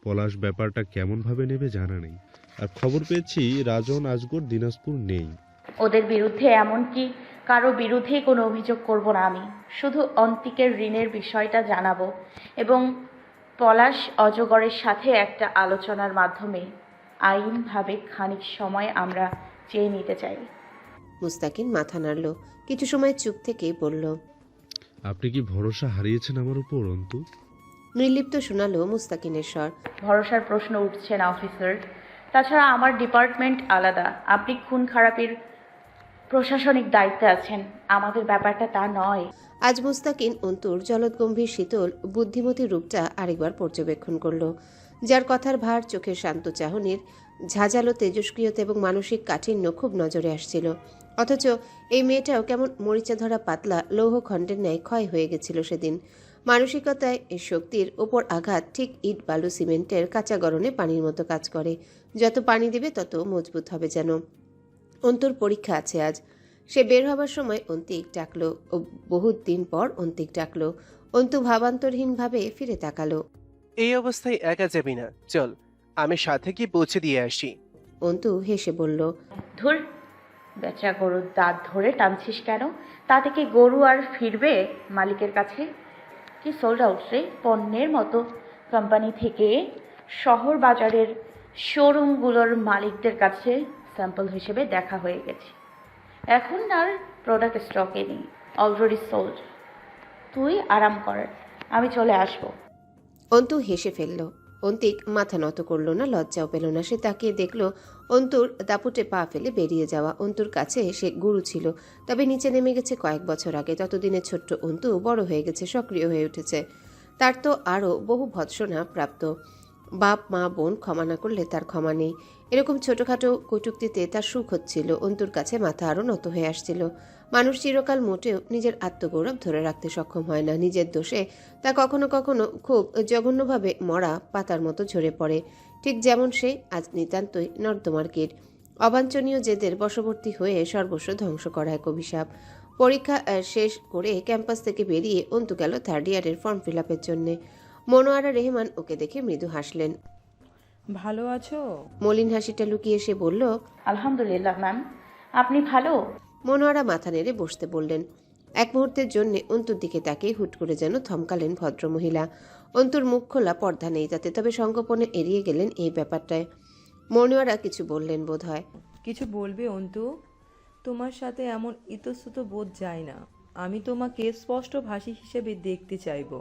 C: পলাশ ব্যাপারটা কেমনভাবে নেবে জানা নেই। আর খবর পেয়েছি রাজন আজগর দিনাজপুর নেই।
G: ওদের বিরুদ্ধে এমনকি কারো বিরুদ্ধেই কোনো অভিযোগ করব না আমি। শুধু অন্তিকের ঋণের বিষয়টা জানাবো এবং পলাশ অজগরের সাথে একটা আলোচনার মাধ্যমে আইনভাবে খানিক সময় আমরা চেয়ে নিতে চাই।
B: মুস্তাকিন মাথা নাড়ল। কিছু সময় চুপ থেকে বলল,
C: আপনি কি ভরসা হারিয়েছেন আমার উপর, অন্তু?
B: নির্লিপ্ত শোনালো মুস্তাকিনের স্বর।
G: ভরসার প্রশ্ন উঠছে না অফিসার। তাছাড়া আমার ডিপার্টমেন্ট আলাদা। আপনি খুন খারাপির প্রশাসনিক দায়িত্বে আছেন, আমাদের ব্যাপারটা তা নয়।
B: আজ মুস্তাকিন অন্তুর জলদগম্ভীর শীতল বুদ্ধিমতী রূপটা আরেকবার পর্যবেক্ষণ করল। যার কথার ভার, চোখের শান্ত চাহনির ঝাঁঝালো তেজস্ক্রিয়তা এবং মানসিক কাঠিন্য খুব নজরে আসছিল। অথচ এই মেয়েটাও কেমন মরিচা ধরা পাতলা লৌহখণ্ডের ন্যায় ক্ষয় হয়ে গেছিল সেদিন। মানসিকতায় এর শক্তির ওপর আঘাত ঠিক ইট বালু সিমেন্টের কাঁচা গরনে পানির মতো কাজ করে। যত পানি দেবে তত মজবুত হবে যেন। অন্তুর পরীক্ষা আছে আজ। সে বের হবার সময় অন্তিক ডাকলো। ও বহুত দিন পর অন্তিক ডাকলো। অন্তু ভাবান্তরহীনভাবে ফিরে তাকালো।
D: এই অবস্থায় একা যাবি না, চল আমি সাথে গিয়ে পৌঁছে দিয়ে আসি।
B: অন্তু হেসে বলল,
G: ধুর, বেচা গরুর দাঁত ধরে টানছিস কেন? তাতে কি গরু আর ফিরবে মালিকের কাছে? কি সোল্ড আউট রে, পণ্যের মতো। কোম্পানি থেকে শহর বাজারের শোরুমগুলোর মালিকদের কাছে স্যাম্পল হিসেবে দেখা হয়ে গেছে। এখন আর প্রোডাক্ট স্টকে নেই, অলরেডি সোল্ড। তুই আরাম কর, আমি চলে আসবো।
B: অন্তু হেসে ফেলল। অন্তিক মাথা নত করল না, লজ্জাও পেল না। সে তাকিয়ে দেখল অন্তুর দাপুটে পা ফেলে বেরিয়ে যাওয়া। অন্তুর কাছে সে গুরু ছিল, তবে নিচে নেমে গেছে কয়েক বছর আগে। ততদিনে ছোট্ট অন্তু বড় হয়ে গেছে, সক্রিয় হয়ে উঠেছে। তার তো আরও বহু ভৎসনা প্রাপ্ত। বাপ মা বোন ক্ষমা না করলে তার ক্ষমা নেই। এরকম ছোটখাটো কটূক্তিতে তার সুখ হচ্ছিল। অন্তুর কাছে মাথা আরও নত হয়ে আসছিল। মানুষ চিরকাল মোটেও নিজের আত্মগৌরব ধরে রাখতে সক্ষম হয় না। নিজের দোষে তা কখনো কখনো খুব জঘন্যভাবে মরা পাতার মতো ঝরে পড়ে। ঠিক যেমন সে আজ নিতান্তই নর্দমার কীট। অবাঞ্ছনীয় জেদের বশবর্তী হয়ে সর্বস্ব ধ্বংস করা এক অভিশাপ। পরীক্ষা শেষ করে ক্যাম্পাস থেকে বেরিয়ে অন্তু গেল 3rd ইয়ারের ফর্ম ফিল আপের জন্যে। মনোয়ারা রেহমান ওকে দেখে মৃদু হাসলেন।
H: ভালো আছো?
B: মলিন হাসিটা লুকিয়ে সে বলল,
G: আলহামদুলিল্লাহ ম্যাম, আপনি ভালো?
B: মনোয়ারা মাথা নেড়ে বসতে বললেন। এক মুহূর্তের জন্য অন্তুর দিকে তাকিয়ে হুট করে যেন থমকালেন ভদ্রমহিলা। অন্তুর মুখ খোলা, পর্দা নেই তাতে, তবে সংগোপনে এড়িয়ে গেলেন এই ব্যাপারটায়। মনোয়ারা কিছু বললেন বোধ হয়।
H: কিছু বলবে অন্তু? তোমার সাথে এমন ইতস্তত বোধ যায় না। আমি তোমাকে স্পষ্ট ভাষী হিসেবে দেখতে চাইবো।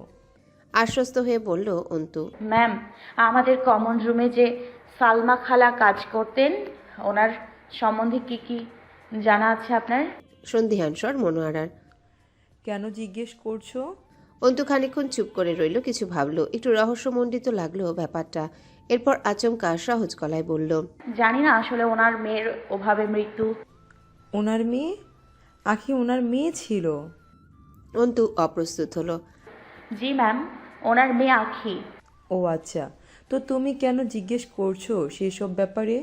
B: আশ্বস্ত হয়ে বলল অন্তু।
G: ম্যাম, আমাদের কমন রুমে যে সালমা খালা কাজ করতেন, ওনার সম্বন্ধে কি জানা আছে আপনার?
B: সন্ধিহান স্বর মনোয়ারার।
H: কেন জিজ্ঞেস করছো?
B: অন্তু খানিকক্ষণ চুপ করে রইল, কিছু ভাবলো, একটু রহস্যমণ্ডিত লাগলো ব্যাপারটা। এরপর আচমকা সহজ গলায় বলল।
G: জানি না আসলে ওনার মেয়ের ওভাবে মৃত্যু।
H: ওনার মেয়ে? আখি ওনার মেয়ে ছিল?
B: অন্তু অপ্রস্তুত হলো।
G: জি ম্যাম, ওনার মেয়ে আখি।
H: ও আচ্ছা, তো তুমি কেন জিজ্ঞেস করছো সেসব ব্যাপারে?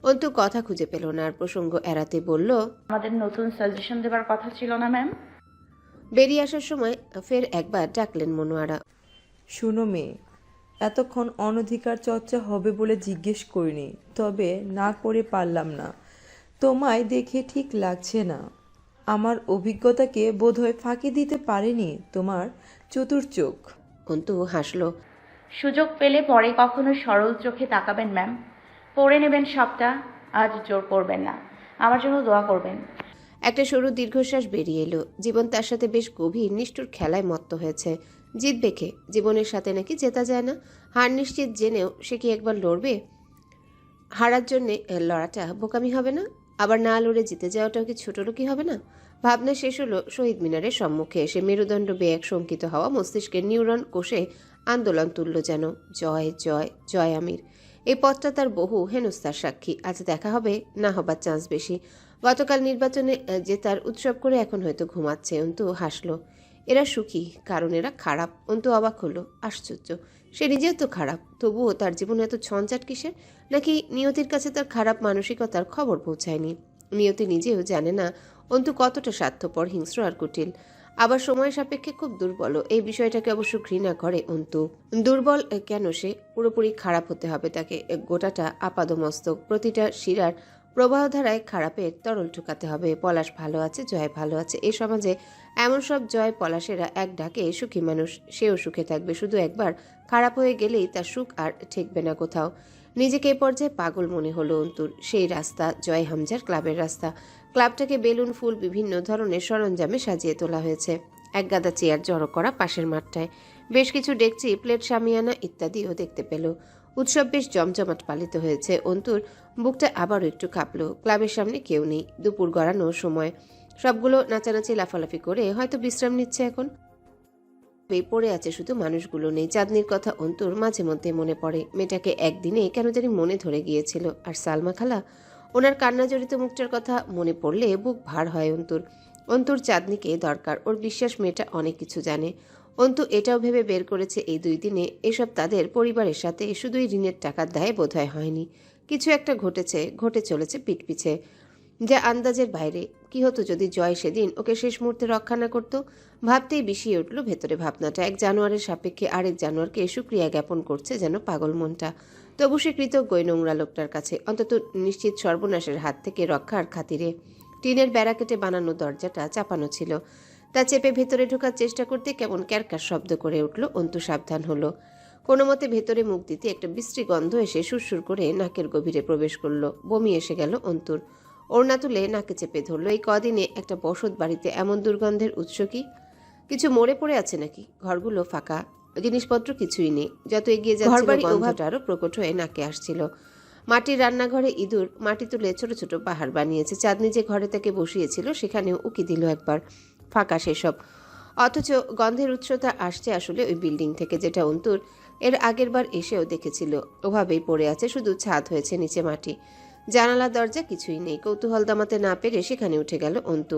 B: অন্তু কথা খুঁজে পেল না, আর প্রসঙ্গ এড়াতে বলল।
G: আমাদের নতুন সাজেশন দেবার কথা ছিল না ম্যাম?
B: বেরিয়ে আসার সময় ফের একবার ডাকলেন মনোয়ারা।
H: শুনো মেয়ে, এতক্ষণ অনধিকার চর্চা হবে বলে জিজ্ঞেস করিনি, তবে না করে পারলাম না। তোমায় দেখে ঠিক লাগছে না। আমার অভিজ্ঞতাকে বোধহয় ফাঁকি দিতে পারেনি তোমার চতুর চোখ।
B: অন্তু হাসলো।
G: সুযোগ পেলে পরে কখনো সরল চোখে তাকাবেন ম্যাম। পড়ে নেবেন সবটা, আজ জোর করবেন না। আমার জন্য দোয়া করবেন।
B: একটা সরু দীর্ঘশ্বাস বেরিয়ে এলো। জীবন তার সাথে বেশ গভীর নিষ্ঠুর খেলায় মত্ত হয়েছে। জিতবে কে? জীবনের সাথে নাকি জেতা যায় না? হার নিশ্চিত জেনেও সে কি একবার লড়বে? হারার জন্যে লড়াটা বোকামি হবে না? আবার না লড়ে জিতে যাওয়াটাও কি ছোট লোকই হবে না? ভাবনা শেষ হলো শহীদ মিনারের সম্মুখে এসে। মেরুদণ্ড বেগ শঙ্কিত হওয়া মস্তিষ্কের নিউরন কোষে আন্দোলন তুলল যেন। জয় জয় জয় আমির। এই পথটা তার বহু হেনস্থার সাক্ষী। আজ দেখা হবে, না হবার চান্স বেশি। গতকাল নির্বাচনে জেতার উৎসব করে এখন হয়তো ঘুমাচ্ছে। অন্তু হাসলো। এরা সুখী কারণ এরা খারাপ। অন্তু অবাক হলো। আশ্চর্য, সে নিজেও তো খারাপ, তবুও তার জীবনে এত ছঞ্চাট কিসের? নাকি নিয়তির কাছে তার খারাপ মানসিকতার খবর পৌঁছায়নি? নিয়তি নিজেও জানে না অন্তু কতটা স্বার্থপর, হিংস্র আর কুটিল। আবার সময় সাপেক্ষে খুব দুর্বল। এই বিষয়টাকে অবশ্য ঘৃণা করে অন্তু। দুর্বল কেন সে? পুরোপুরি খারাপ হতে হবে তাকে। গোটাটা আপাদমস্তক, প্রতিটা শিরার প্রবাহধারায় খারাপের তরল ঠুকাতে হবে। পলাশ ভালো আছে, জয় ভালো আছে। এই সমাজে এমন সব জয় পলাশেরা এক ডাকে সুখী মানুষ। সেও সুখে থাকবে, শুধু একবার খারাপ হয়ে গেলেই তার সুখ আর ঠেকবে না কোথাও। নিজেকে এ পর্যায়ে পাগল মনে হলো অন্তুর। সেই রাস্তা জয় হামজার ক্লাবের রাস্তা। ক্লাবটাকে বেলুন, ফুল, বিভিন্ন ধরনের সরঞ্জামে সাজিয়ে তোলা হয়েছে। এক গাদা চেয়ার জড়ো করা পাশের মাঠটায়। বেশ কিছু ডেকচি, প্লেট, শামিয়ানা ইত্যাদিও দেখতে পেল। উৎসব বেশ জমজমাট পালিত হয়েছে। অন্তুর বুকটা আবারও একটু কাঁপলো। ক্লাবের সামনে কেউ নেই, দুপুর গড়ানোর সময়। সবগুলো নাচানাচি লাফালাফি করে হয়তো বিশ্রাম নিচ্ছে এখন। পড়ে আছে শুধু মানুষগুলো নেই। চাঁদনির কথা অন্তুর মাঝে মধ্যে মনে পড়ে। মেয়েটাকে একদিনে কেন জানি মনে ধরে গিয়েছিল। আর সালমা খালা, ওনার কান্না জড়িত মুখটার কথা মনে পড়লে বুক ভার হয় অন্তুর। অন্তুর চাঁদনিকে দরকার। ওর বিশ্বাস মেয়েটা অনেক কিছু জানে। অন্তু এটাও ভেবে বের করেছে এই 2 দিনে এসব তাদের পরিবারের সাথে শুধুই ঋণের টাকার দায়ে বোধহয় হয়নি। কিছু একটা ঘটে চলেছে পিঠ পিছে, যা আন্দাজের বাইরে। কি হতো যদি জয় সেদিন ওকে শেষ মুহূর্তে রক্ষা না করতো? ভাবতেই বিষিয়ে উঠল ভেতরে ভাবনাটা। এক জানোয়ারের সাপেক্ষে আরেক জানোয়ারকে সুক্রিয়া জ্ঞাপন করছে যেন পাগল মনটা। তবু সে কৃতজ্ঞ নোংরা লোকটার কাছে, অন্তত নিশ্চিত সর্বনাশের হাত থেকে রক্ষার খাতিরে। টিনের বেড়া কেটে বানানো দরজাটা চাপানো ছিল। তা চেপে ভেতরে ঢোকার চেষ্টা করতে কেমন ক্যারকার শব্দ করে উঠল। অন্তু সাবধান হলো। কোনো মতে ভেতরে মুখ দিতে একটা বিশ্রী গন্ধ এসে সুরসুর করে নাকের গভীরে প্রবেশ করলো। বমি এসে গেল অন্তুর। ওড়না তুলে নাকে চেপে ধরলো। এই কদিনে একটা বসত বাড়িতে এমন দুর্গন্ধের উৎস কি? কিছু মরে পড়ে আছে নাকি? ঘরগুলো ফাঁকা, জিনিসপত্র কিছুই নেই। যত এগিয়ে যাচ্ছে গন্ধটা আরো প্রকট হয়ে নাকে আসছিল। মাটির রান্নাঘরে ইঁদুর মাটি তুলে ছোট ছোট পাহাড় বানিয়েছে। চাঁদনি যে ঘরে তাকে বসিয়েছিল সেখানেও উকি দিল একবার। ফাঁকা সেসব। অথচ গন্ধের উৎসটা আসছে আসলে ওই বিল্ডিং থেকে, যেটা অন্তুর এর আগের বার এসেও দেখেছিল। ওভাবেই পড়ে আছে, শুধু ছাদ হয়েছে, নিচে মাটি। জানালা দরজা কিছুই নেই। কৌতূহল দামাতে না পেরে সেখানে উঠে গেল অন্তু।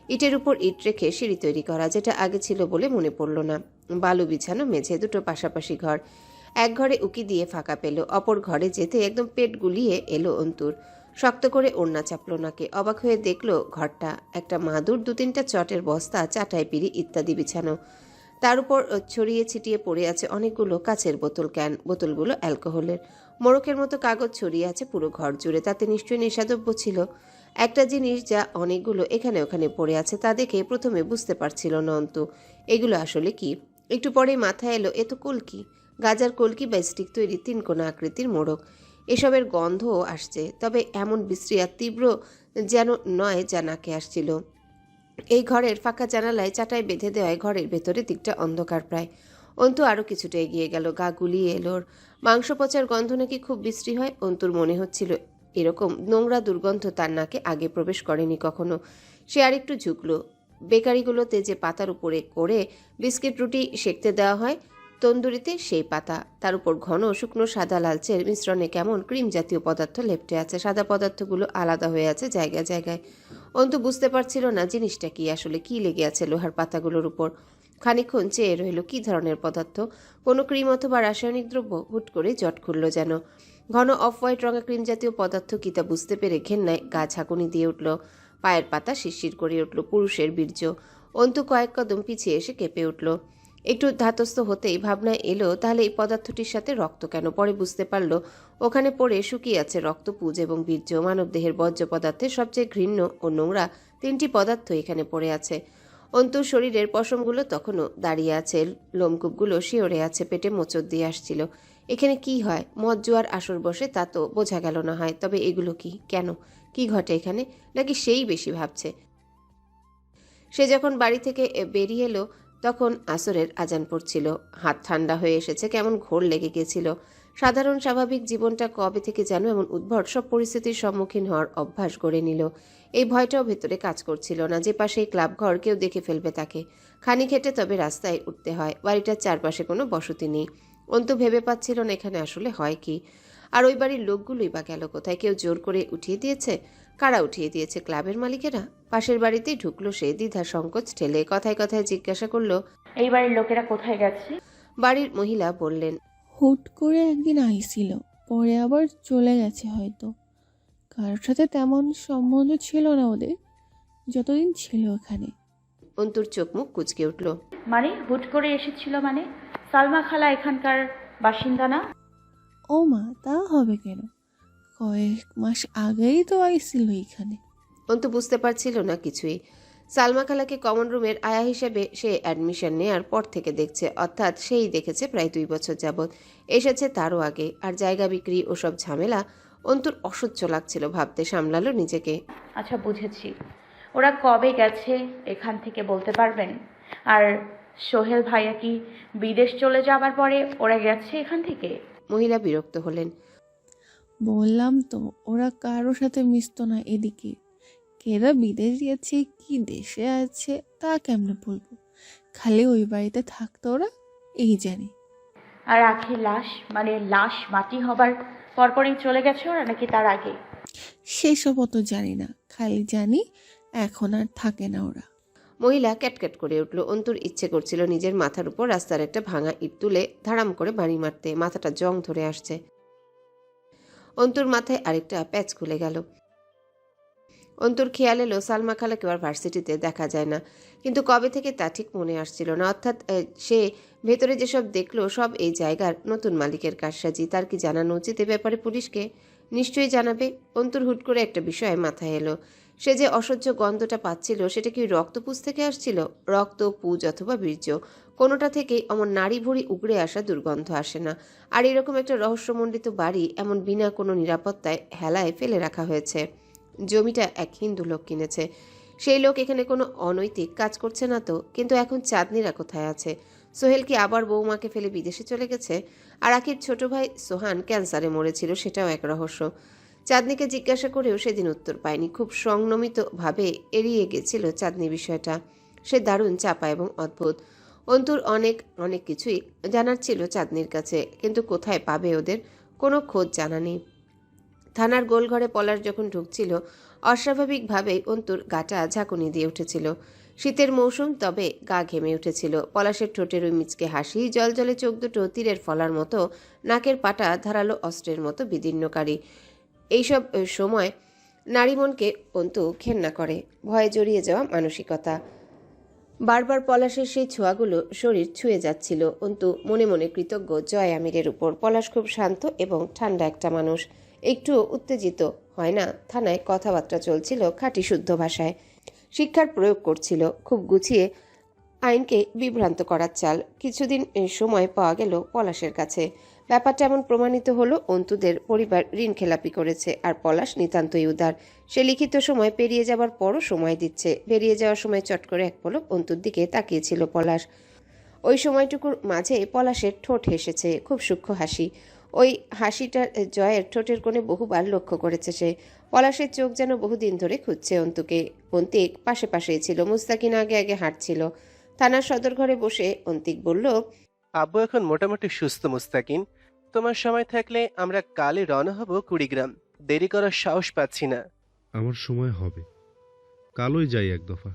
B: ইটের উপর ইট রেখে সিঁড়ি তৈরি করা, যেটা আগে ছিল বলে মনে পড়ল না। বালু বিছানো মেঝে, দুটো পাশাপাশি ঘর। এক ঘরে উকি দিয়ে ফাঁকা পেল। অপর ঘরে যেতে একদম পেট গুলিয়ে এলো অন্তুর। শক্ত করে ওড়না চাপলো নাকে। অবাক হয়ে দেখলো ঘরটা। একটা মাদুর, 2-3টা চটের বস্তা, চাটাই পিড়ি ইত্যাদি বিছানো। তার উপর ছড়িয়ে ছিটিয়ে পড়ে আছে অনেকগুলো কাচের বোতল, ক্যান। বোতলগুলো অ্যালকোহলের। মোড়কের মতো কাগজ ছড়িয়ে আছে পুরো ঘর জুড়ে। তাতে নিশ্চয়ই নেশাদ্রব্য ছিল। একটা জিনিস যা অনেকগুলো এখানে ওখানে পড়ে আছে তা দেখে প্রথমে বুঝতে পারছিল না অন্তু এগুলো আসলে কি। একটু পরেই মাথায় এলো এ তো কলকি, গাজার কলকি বা স্টিক তৈরি 3 কোণা আকৃতির মোড়ক। এসবের গন্ধও আসছে, তবে এমন বিশ্রী আর তীব্র যেন নয় যা নাকে আসছিল। এই ঘরের ফাঁকা জানালায় চাটাই বেঁধে দেওয়ায় ঘরের ভেতরে দিকটা অন্ধকার প্রায়। অন্তু আরও কিছুটা এগিয়ে গেল, গা গুলিয়ে এলোর। মাংস পচার গন্ধ নাকি খুব বিশ্রী হয়। অন্তুর মনে হচ্ছিল এরকম নোংরা দুর্গন্ধ তার নাকে আগে প্রবেশ করেনি কখনো। সে আরেকটু ঝুঁকলো। বেকারিগুলোতে যে পাতার উপরে করে বিস্কিট রুটি সেঁকতে দেওয়া হয় তন্দুরিতে, সেই পাতা, তার উপর ঘন শুকনো সাদা লালচের মিশ্রণে কেমন ক্রিম জাতীয় পদার্থ লেপ্টে আছে। সাদা পদার্থগুলো আলাদা হয়ে আছে জায়গায় জায়গায়। অন্তু বুঝতে পারছিল না জিনিসটা কি, আসলে কি লেগে আছে লোহার পাতাগুলোর উপর। খানিকক্ষণ চেয়ে রইল কি ধরনের পদার্থ, কোনো ক্রিম অথবা রাসায়নিক দ্রব্য। হুট করে জট খুলল যেন। ঘন অফ হোয়াইট রঙা ক্রিম জাতীয় পদার্থ কি তা বুঝতে পেরে ঘেন্নায় গা ঝাঁকুনি দিয়ে উঠল। পায়ের পাতা শিরশির করে উঠল, পুরুষের বীর্য। অন্তু কয়েক কদম পিছিয়ে এসে কেঁপে উঠল। একটু ধাতস্থ হতেই ভাবনায় এলো তাহলে এই পদার্থটির সাথে রক্ত কেন। পরে বুঝতে পারল ওখানে পড়ে শুকিয়ে আছে রক্ত, পুজ এবং বীর্য। মানবদেহের বর্জ্য পদার্থের সবচেয়ে ঘৃণ্য ও নোংরা 3টি পদার্থ এখানে পড়ে আছে। অন্তুর শরীরের পশমগুলো তখনও দাঁড়িয়ে আছে, লোমকূপগুলো শিওরে আছে, পেটে মোচড় দিয়ে আসছিল। এখানে কি হয়? মদ জুয়ার আসর বসে তা তো বোঝা গেল না হয়, তবে এগুলো কি, কেন, কি ঘটে এখানে? নাকি সেই বেশি ভাবছে? সে যখন বাড়ি থেকে বেরিয়ে এলো তখন আসরের আজান পড়ছিল। হাত ঠান্ডা হয়ে এসেছে, কেমন ঘোর লেগে গেছিল। সাধারণ স্বাভাবিক জীবনটা কবে থেকে যেন এমন উদ্ভট সব পরিস্থিতির সম্মুখীন হওয়ার অভ্যাস গড়ে নিল। এই ভয়টাও ভেতরে কাজ করছিল না যে পাশেই ক্লাব ঘর, কেউ দেখে ফেলবে তাকে। খানি খেটে তবে রাস্তায় উঠতে হয়, বাড়িটার চারপাশে কোনো বসতি নেই। অন্তু ভেবে পাচ্ছিল না এখানে আসলে হয় কি। আর ওই বাড়ির লোকগুলোই বা গেল কোথায়? কেউ জোর করে উঠিয়ে দিয়েছে? কারা উঠিয়ে দিয়েছে? ক্লাবের মালিকেরা? পাশের বাড়িতেই ঢুকলো সে দ্বিধা সংকোচ ঠেলে। কথায় কথায় জিজ্ঞাসা করলো,
G: এই বাড়ির লোকেরা কোথায় গেছে?
B: বাড়ির মহিলা বললেন,
I: হুট করে একদিন আইছিল, পরে আবার চলে গেছে হয়তো। কারোর সাথে তেমন সম্বন্ধ ছিল না ওদের যতদিন ছিল এখানে।
B: অন্তুর চোখ মুখ কুঁচকে উঠল।
G: মানে হুট করে এসেছিল মানে? সালমা খালা এখানকার বাসিন্দা না?
I: ও মা, তা হবে কেন? কয়েক মাস আগেই তো আইছিল এখানে।
B: অন্তু বুঝতে পারছিল না কিছুই। সালমা খালাকে কমন রুমের আয়া হিসেবে সে অ্যাডমিশন নেওয়ার পর থেকে দেখছে, অর্থাৎ সেই দেখেছে প্রায় 2 বছর যাবৎ। এসেছে তারও আগে। আর জায়গা বিক্রি ওসব ঝামেলা অন্তুর অসহ্য লাগছিল ভাবতে। সামলালো নিজেকে।
G: আচ্ছা, বুঝেছি। ওরা কবে গেছে এখান থেকে বলতে পারবেন? আর সোহেল ভাইয়া কি বিদেশ চলে যাবার পরে ওরা গেছে এখান থেকে?
B: মহিলা বিরক্ত হলেন।
I: বললাম তো, ওরা কারোর সাথে মিশতো না এদিকে। কেরা বিদেশ গেছে, কি দেশে আছে তা কেমনে বলবো। খালি ওই বাড়িতে থাকতো ওরা, এই জানি।
G: আর আখির লাশ, মানে লাশ মাটি হবার পরপরই চলে গেছে ওরা, নাকি তার আগে?
I: সেসব অত জানি না, খালি জানি এখন আর থাকে না ওরা।
B: মহিলা ক্যাটক্যাট করে উঠল। অন্তুর ইচ্ছে করছিল নিজের মাথার উপর রাস্তার একটা ভাঙা ইট তুলে ধারাম করে বাড়ি মারতে। মাথাটা জং ধরে আসছে। অন্তুর মাথায় আরেকটা প্যাচ খুলে গেল। অন্তুর খেয়াল এলো সালমা খালাকে আর ভার্সিটিতে দেখা যায় না, কিন্তু কবে থেকে তা ঠিক মনে আসছিল না। অর্থাৎ সে ভেতরে যেসব দেখলো সব এই জায়গার নতুন মালিকের কারসাজি। তার কি জানানো উচিত এ ব্যাপারে পুলিশকে? নিশ্চয়ই জানাবে। অন্তুর হুট করে একটা বিষয় মাথায় এলো। সে যে অসহ্য গন্ধটা পাচ্ছিল সেটা কি রক্তপুজ থেকে আসছিল? রক্ত, পুজ অথবা বীর্য, কোনোটা থেকেই অমন নাড়ি ভুড়ি উগড়ে আসা দুর্গন্ধ আসে না। আর এরকম একটা রহস্যমণ্ডিত বাড়ি এমন বিনা কোনো নিরাপত্তায় হেলায় ফেলে রাখা হয়েছে। জমিটা এক হিন্দু লোক কিনেছে। সেই লোক এখানে কোনো অনৈতিক কাজ করছে না তো। কিন্তু এখন চাঁদনিরা কোথায় আছে? সোহেল কি আবার বৌমাকে ফেলে বিদেশে চলে গেছে? আর আখির ছোট ভাই সোহান ক্যান্সারে মরেছিল, সেটাও এক রহস্য। চাঁদনিকে জিজ্ঞাসা করেও সেদিন উত্তর পায়নি। খুব সংযমিতভাবে এড়িয়ে গেছিল চাঁদনি বিষয়টা। সে দারুণ চাপা এবং অদ্ভুত। অন্তুর অনেক অনেক কিছুই জানার ছিল চাঁদনির কাছে, কিন্তু কোথায় পাবে ওদের? কোনো খোঁজ জানা নেই। থানার গোলঘরে পলাশ যখন ঢুকছিল অস্বাভাবিকভাবেই অন্তুর গাটা ঝাঁকুনি দিয়ে উঠেছিল। শীতের মৌসুম, তবে গা ঘেমে উঠেছিল। পলাশের ঠোঁটের ওই মিচকে হাসি, জলজলে চোখ দুটো তীরের ফলার মতো, নাকের পাটা ধারালো অস্ত্রের মতো বিদীর্ণকারী। এইসব সময় নারী মনকে অন্তু ঘেন্না করে। ভয়ে জড়িয়ে যাওয়া মানসিকতা। বারবার পলাশের সেই ছোঁয়াগুলো শরীর ছুঁয়ে যাচ্ছিল। অন্তু মনে মনে কৃতজ্ঞ জয় আমিরের উপর। পলাশ খুব শান্ত এবং ঠান্ডা একটা মানুষ। একটু উত্তেজিত হয় না। থানায় কথাবার্তা চলছিল খাঁটি শুদ্ধ ভাষায়, শিক্ষার প্রয়োগ করছিল, খুব গুছিয়ে আইনকে বিভ্রান্ত করার চাল। কিছুদিন সময় পাওয়া গেল পলাশের কাছে। ব্যাপারটা এমন প্রমাণিত হলো অন্তুদের পরিবার ঋণ খেলাপি করেছে, আর পলাশ নিতান্তই উদার। সে লিখিত সময় পেরিয়ে যাবার পরও সময় দিচ্ছে। বেরিয়ে যাওয়ার সময় চট করে এক পলক অন্তুর দিকে তাকিয়েছিল পলাশ। ওই সময়টুকুর মাঝে পলাশের ঠোঁট হেসেছে, খুব সূক্ষ্ম হাসি। ওই হাসিটার জয়ের ঠোঁটের কোণে বহুবার লক্ষ্য করেছে সে। পলাশের চোখ যেন বহুদিন ধরে খুঁজছে অন্তুকে। অন্তিক পাশে পাশেই ছিল, মুস্তাকিন আগে আগে হাঁটছিল। থানার সদর ঘরে বসে অন্তিক বলল,
D: আব্বু এখন মোটামুটি সুস্থ মুস্তাকিন। তোমার সময় থাকলে আমরা কালই রওনা হব কুড়িগ্রাম। দেরি করার সাহস পাচ্ছি না।
C: আমার সময় হবে, কালই যাই এক দফা।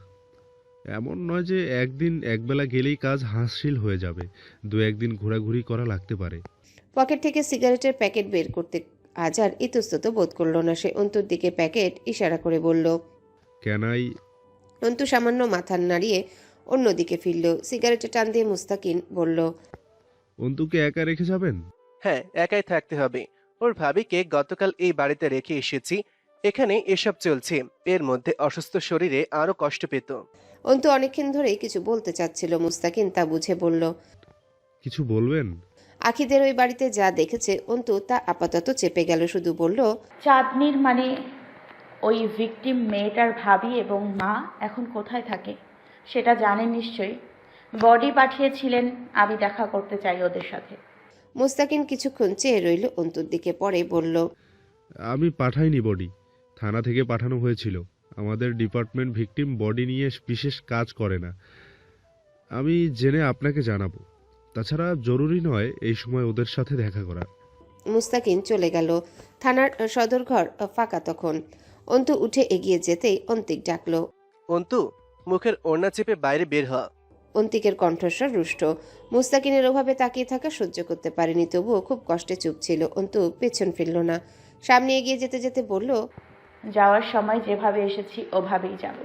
C: এমন নয় যে একদিন একবেলা গেলেই কাজ হাসিল হয়ে যাবে, 2-1 দিন ঘোরাঘুরি করা লাগতে পারে।
B: পকেট থেকে সিগারেটের প্যাকেট বের করতে আজ আর ইতস্তত বোধ করল না সে। অন্তুর দিকে প্যাকেট ইশারা করে বলল।
C: কেনাই?
B: অন্তু সামান্য মাথা নাড়িয়ে অন্যদিকে ফিরল। সিগারেটে টান দিয়ে মুস্তাকিন বলল,
C: অন্তুকে একা রেখে যাবেন?
D: হ্যাঁ, একাই থাকতে হবে। ওর ভাবিকে গতকাল এই বাড়িতে রেখে এসেছি। এখানে এসব চলছে, এর মধ্যে অসুস্থ শরীরে আরো কষ্ট পেত।
B: অন্তু অনেকক্ষণ ধরেই কিছু বলতে চাচ্ছিল, মুস্তাকিন তা বুঝে বলল।
C: কিছু বলবেন?
B: আখিদের ওই বাড়িতে যা দেখেছে অন্তু তা আপাতত চেপে গেল, শুধু বলল,
G: চাঁদনির মানে ওই ভিকটিম মেয়েটার ভাবি এবং মা এখন কোথায় থাকে সেটা জানেন নিশ্চয়ই। বডি পাঠিয়েছিলেন, আমি দেখা করতে চাই ওদের সাথে।
B: মুস্তাকিন কিছুক্ষণ চেয়ে রইল অন্তুর দিকে, পরে বলল,
C: আমি পাঠাইনি বডি, থানা থেকে পাঠানো হয়েছিল। আমাদের ডিপার্টমেন্ট ভিকটিম বডি নিয়ে বিশেষ কাজ করে না। আমি জেনে আপনাকে জানাবো। তাছাড়া জরুরি নয় এই সময় ওদের সাথে দেখা করা।
B: মুস্তাকিন চলে গেল। থানার সদরঘর ফাঁকা তখন। অন্তু উঠে এগিয়ে যেতেই অন্তিক ডাকল।
D: অন্তু, মুখের ওড়না চেপে বাইরে বের হ।
B: অন্তিকের কণ্ঠস্বর রুষ্ট। মুস্তাকিনের ওভাবে তাকিয়ে থাকা সহ্য করতে পারেনি, তবুও খুব কষ্টে চুপ ছিল। অন্তু পেছন ফিরল না, সামনে এগিয়ে যেতে যেতে বলল,
G: যাওয়ার সময় যেভাবে এসেছি ওভাবেই যাব।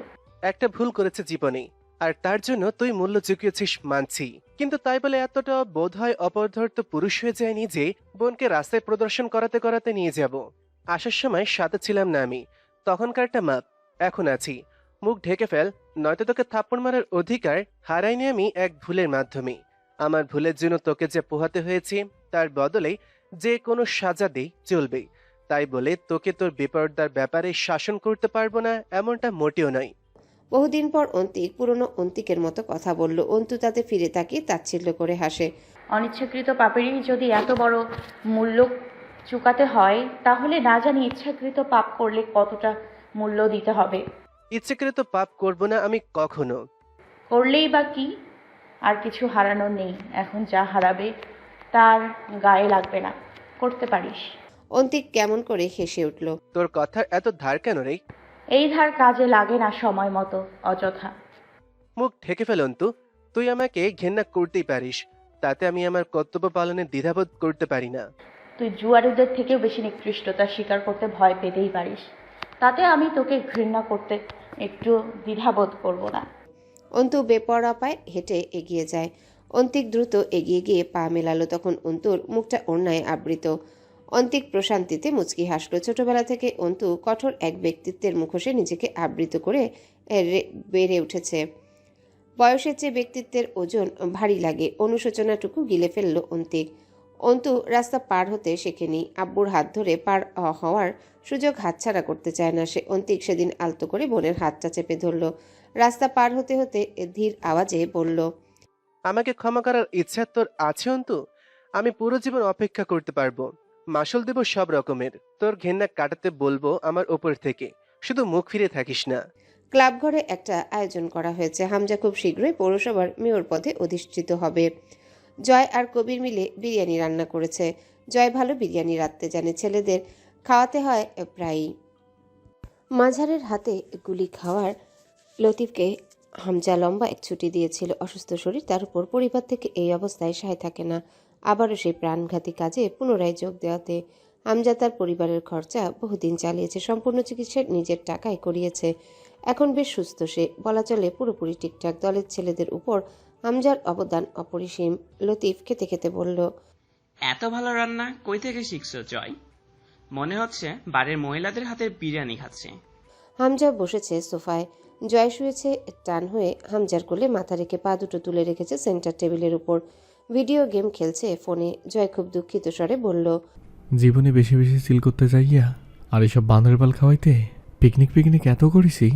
D: একটা ভুল করেছে জীবনে, আর তার জন্য তুই মূল্য চুকিয়েছিস মানছি। কিন্তু তাই বলে এতটা বোধ হয় অপদার্থ পুরুষ হয়ে যায়নি যে বোনকে রাস্তায় প্রদর্শন করাতে করাতে নিয়ে যাব। আসার সময় সাথে ছিলাম না আমি, তখনকারটা মাপ। এখন আছি, মুখ ঢেকে ফেল, নয়তো তোকে থাপ্পড় মারার অধিকার হারাইনি আমি এক ভুলের মাধ্যমে। আমার ভুলের জন্য তোকে যে পোহাতে হয়েছে তার বদলে যে কোনো সাজা দেই চলবে। তাই বলে তোকে তোর বেপরদার ব্যাপারে শাসন করতে পারবো না এমনটা মোটেও নয়।
B: বহুদিন পর অন্তিক পুরনো অন্তিকের মতো কথা বলল। অন্তু তাতে ফিরে তাকিয়ে তাচ্ছিল্য করে হাসে।
G: অনিচ্ছাকৃত পাপেরই যদি এত বড় মূল্য চুকাতে হয়, তাহলে না জানি ইচ্ছাকৃত পাপ করলে কতটা মূল্য দিতে হবে।
D: ইচ্ছাকৃত পাপ করব না আমি কখনো।
G: করলেই বা কি, আর কিছু হারানোর নেই। এখন যা হারাবে তার গায়ে লাগবে না, করতে পারিস।
B: অন্তিক কেমন করে হেসে উঠল।
D: তোর কথার এত ধার কেন রে?
G: এই ধার কাজে লাগে না সময় মতো, অযথা।
D: মুখ ঢেকে ফেল অন্তু। তুই আমাকে ঘেন্না করতেই পারিস, তাতে আমি আমার কর্তব্য পালনে দ্বিধাবোধ করতে পারি না।
G: তুই জুয়ারিদের থেকেও বেশি নিকৃষ্টতা স্বীকার করতে ভয় পেতেই পারিস, তাতে আমি তোকে ঘৃণা করতে একটু দ্বিধাবোধ করব না।
B: অন্তু বেপরোয়া পায়ে হেঁটে এগিয়ে যায়। অন্তিক দ্রুত এগিয়ে গিয়ে পা মেলালো। তখন অন্তুর মুখটা ওড়নায় আবৃত। অন্তিক প্রশান্তিতে মুচকি হাসল। ছোটবেলা থেকে অন্তু কঠোর এক ব্যক্তিত্বের মুখোশে নিজেকে আবৃত করে বেড়ে উঠেছে। বয়সের চেয়ে ব্যক্তিত্বের ওজন ভারী লাগে। অনুশোচনাটুকু গিলে ফেলল অন্তিক। অন্তু রাস্তা পার হতে শেখেনি। আব্বুর হাত ধরে পার হওয়ার সুযোগ হাতছাড়া করতে চায় না সে। অন্তিক সেদিন আলতো করে বোনের হাতটা চেপে ধরল। রাস্তা পার হতে হতে ধীর আওয়াজে বলল,
D: আমাকে ক্ষমা করার ইচ্ছা তোর আছে অন্তু? আমি পুরো জীবন অপেক্ষা করতে পারবো, মাসুল দেব সব রকমের। তোর ঘেন্না কাটাতে বলবো আমার ওপর থেকে, শুধু মুখ ফিরে থাকিস না।
B: ক্লাব ঘরে একটা আয়োজন করা হয়েছে। হামজা খুব শীঘ্রই পৌরসভার মেয়র পদে অধিষ্ঠিত হবে। জয় আর কবির মিলে বিরিয়ানি রান্না করেছে। জয় ভালো বিরিয়ানি রাঁধতে জানে, ছেলেদের খাওয়াতে হয় প্রায়ই। মাঝারের হাতে গুলি খাওয়ার লতিফকে হামজা লম্বা এক ছুটি দিয়েছিল। অসুস্থ শরীর, তার উপর পরিবার থেকে এই অবস্থায় সায় থাকে না। আবারও সেই প্রাণঘাতী কাজে পুনরায় যোগ দেওয়াতে হামজা তার পরিবারের খরচা বহুদিন চালিয়েছে। সম্পূর্ণ চিকিৎসা নিজের টাকায় করিয়েছে। এখন বেশ সুস্থ সে, বলা চলে পুরোপুরি ঠিকঠাক। দলের ছেলেদের উপর হামজার অবদান অপরিসীম। লতিফ খেতে খেতে বলল,
J: এত ভালো রান্না কই থেকে শিখছো জয়? মনে হচ্ছে বাড়ির মহিলাদের হাতের বিরিয়ানি খাচ্ছে।
B: হামজা বসেছে সোফায়, জয় শুয়েছে টান হয়ে হামজার কোলে মাথা রেখে পা দুটো তুলে রেখেছে সেন্টার টেবিলের উপর। ভিডিও গেম খেলছে ফোনে। জয় খুব দুঃখিত স্বরে বলল,
A: জীবনে বেশি বেশি চিল করতে যাইয়া আর এসব বাঁদরের পাল খাওয়াইতে পিকনিক এত করেছি।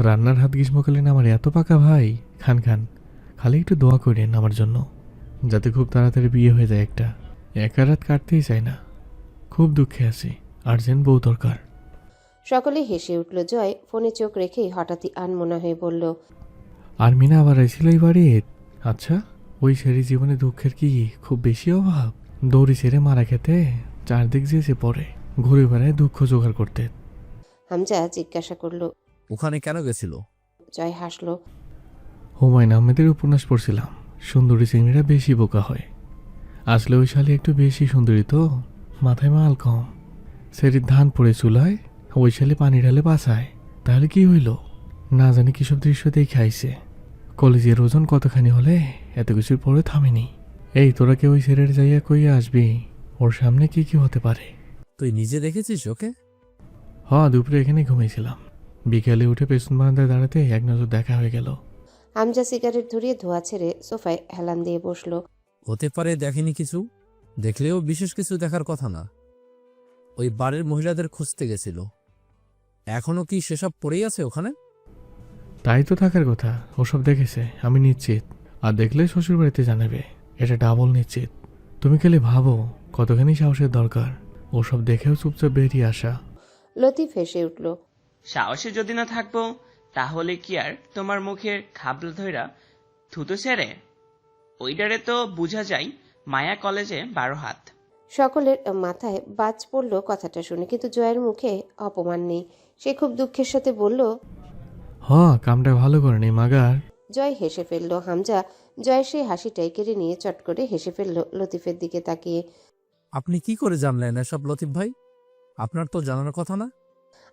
A: রান্নার হাত গ্রীষ্মকালীন আমার এত পাকা ভাই। খান খান, খালি একটু দোয়া করেন আমার জন্য, যাতে খুব তাড়াতাড়ি বিয়ে হয়ে যায়। একটা একা রাত কাটতেই চাই না, খুব দুঃখে আছি, আর্জেন্ট বউ দরকার।
B: সকলে হেসে উঠল। জয় ফোনে চোখ রেখেই হঠাৎই আনমনা হয়ে বলল,
A: আর মিনা আবার আইছিল এই বাড়ির? আচ্ছা, ওই ছেড়ে জীবনে দুঃখের কি খুব বেশি অভাব? দৌড়ি ছেড়ে মারা খেতে চারদিক যেছে পরে ঘুরে বেড়ায় দুঃখ জোগাড় করতে।
B: হামজা জিজ্ঞাসা করল।
K: ওখানে কেন গেছিল?
B: জয় হাসল।
A: হুমায়ুন আহমেদের উপন্যাস পড়ছিলাম, সুন্দরী চিংড়িরা বেশি বোকা হয়। আসলে ওই শালি একটু বেশি সুন্দরী তো, মাথায় মাল কম। সেরির ধান পড়ে চুলায়, ওই শালি পানি ঢালে বাসায়। তাহলে কি হইল? না জানি কিসব দৃশ্য দেখে আইছে। কলেজের ওজন কতখানি হলে এত কিছুর পরে থামেনি। এই তোরা কে ওই সেরের যাইয়া কইয়া আসবি, ওর সামনে কি কি হতে পারে।
K: তুই নিজে দেখেছিস ওকে?
A: দুপুরে এখানে ঘুমিয়েছিলাম, বিকেলে উঠে পেছন বারান্দায় দাঁড়াতে এক নজর দেখা হয়ে গেল।
B: হামজা সিগারেট ধরিয়ে ধোয়া ছেড়ে সোফায় হেলান দিয়ে বসল।
K: হতে পারে দেখেনি কিছু, দেখলেও বিশেষ কিছু দেখার কথা না। ওই বাড়ির মহিলাদের খুঁজতে গেছিল। এখনো কি সেসব পড়েই আছে ওখানে?
A: তাই তো থাকার কথা, ওসব দেখেছে আমি নিশ্চিত। আর দেখলে শ্বশুর বাড়িতে জানাবে, এটা ডাবল নিশ্চিত। তুমি খালি ভাবো কতখানি সাহসের দরকার ওসব দেখেও চুপচাপ বেরিয়ে আসা।
B: লতিফ হেসে উঠল।
J: সাহসে যদি না থাকবো তাহলে কি আর তোমার মুখের খাবলা ধইরা থুতো ছেড়ে? ওইটারে তো বুঝা যায় মায়া কলেজে 12 হাত।
B: সকলের মাথায় বাজ পড়ল কথাটা শুনে, কিন্তু জয়ের মুখে অপমান নেই। সে খুব দুঃখের সাথে বলল,
A: কামটা ভালো করেনি মাগার।
B: জয় হেসে ফেলল। হামজা জয়ের সেই হাসিটাই কেড়ে নিয়ে চট করে হেসে ফেলল লতিফের দিকে তাকিয়ে।
K: আপনি কি করে জানলেন এসব লতিফ ভাই? আপনার তো জানার কথা না।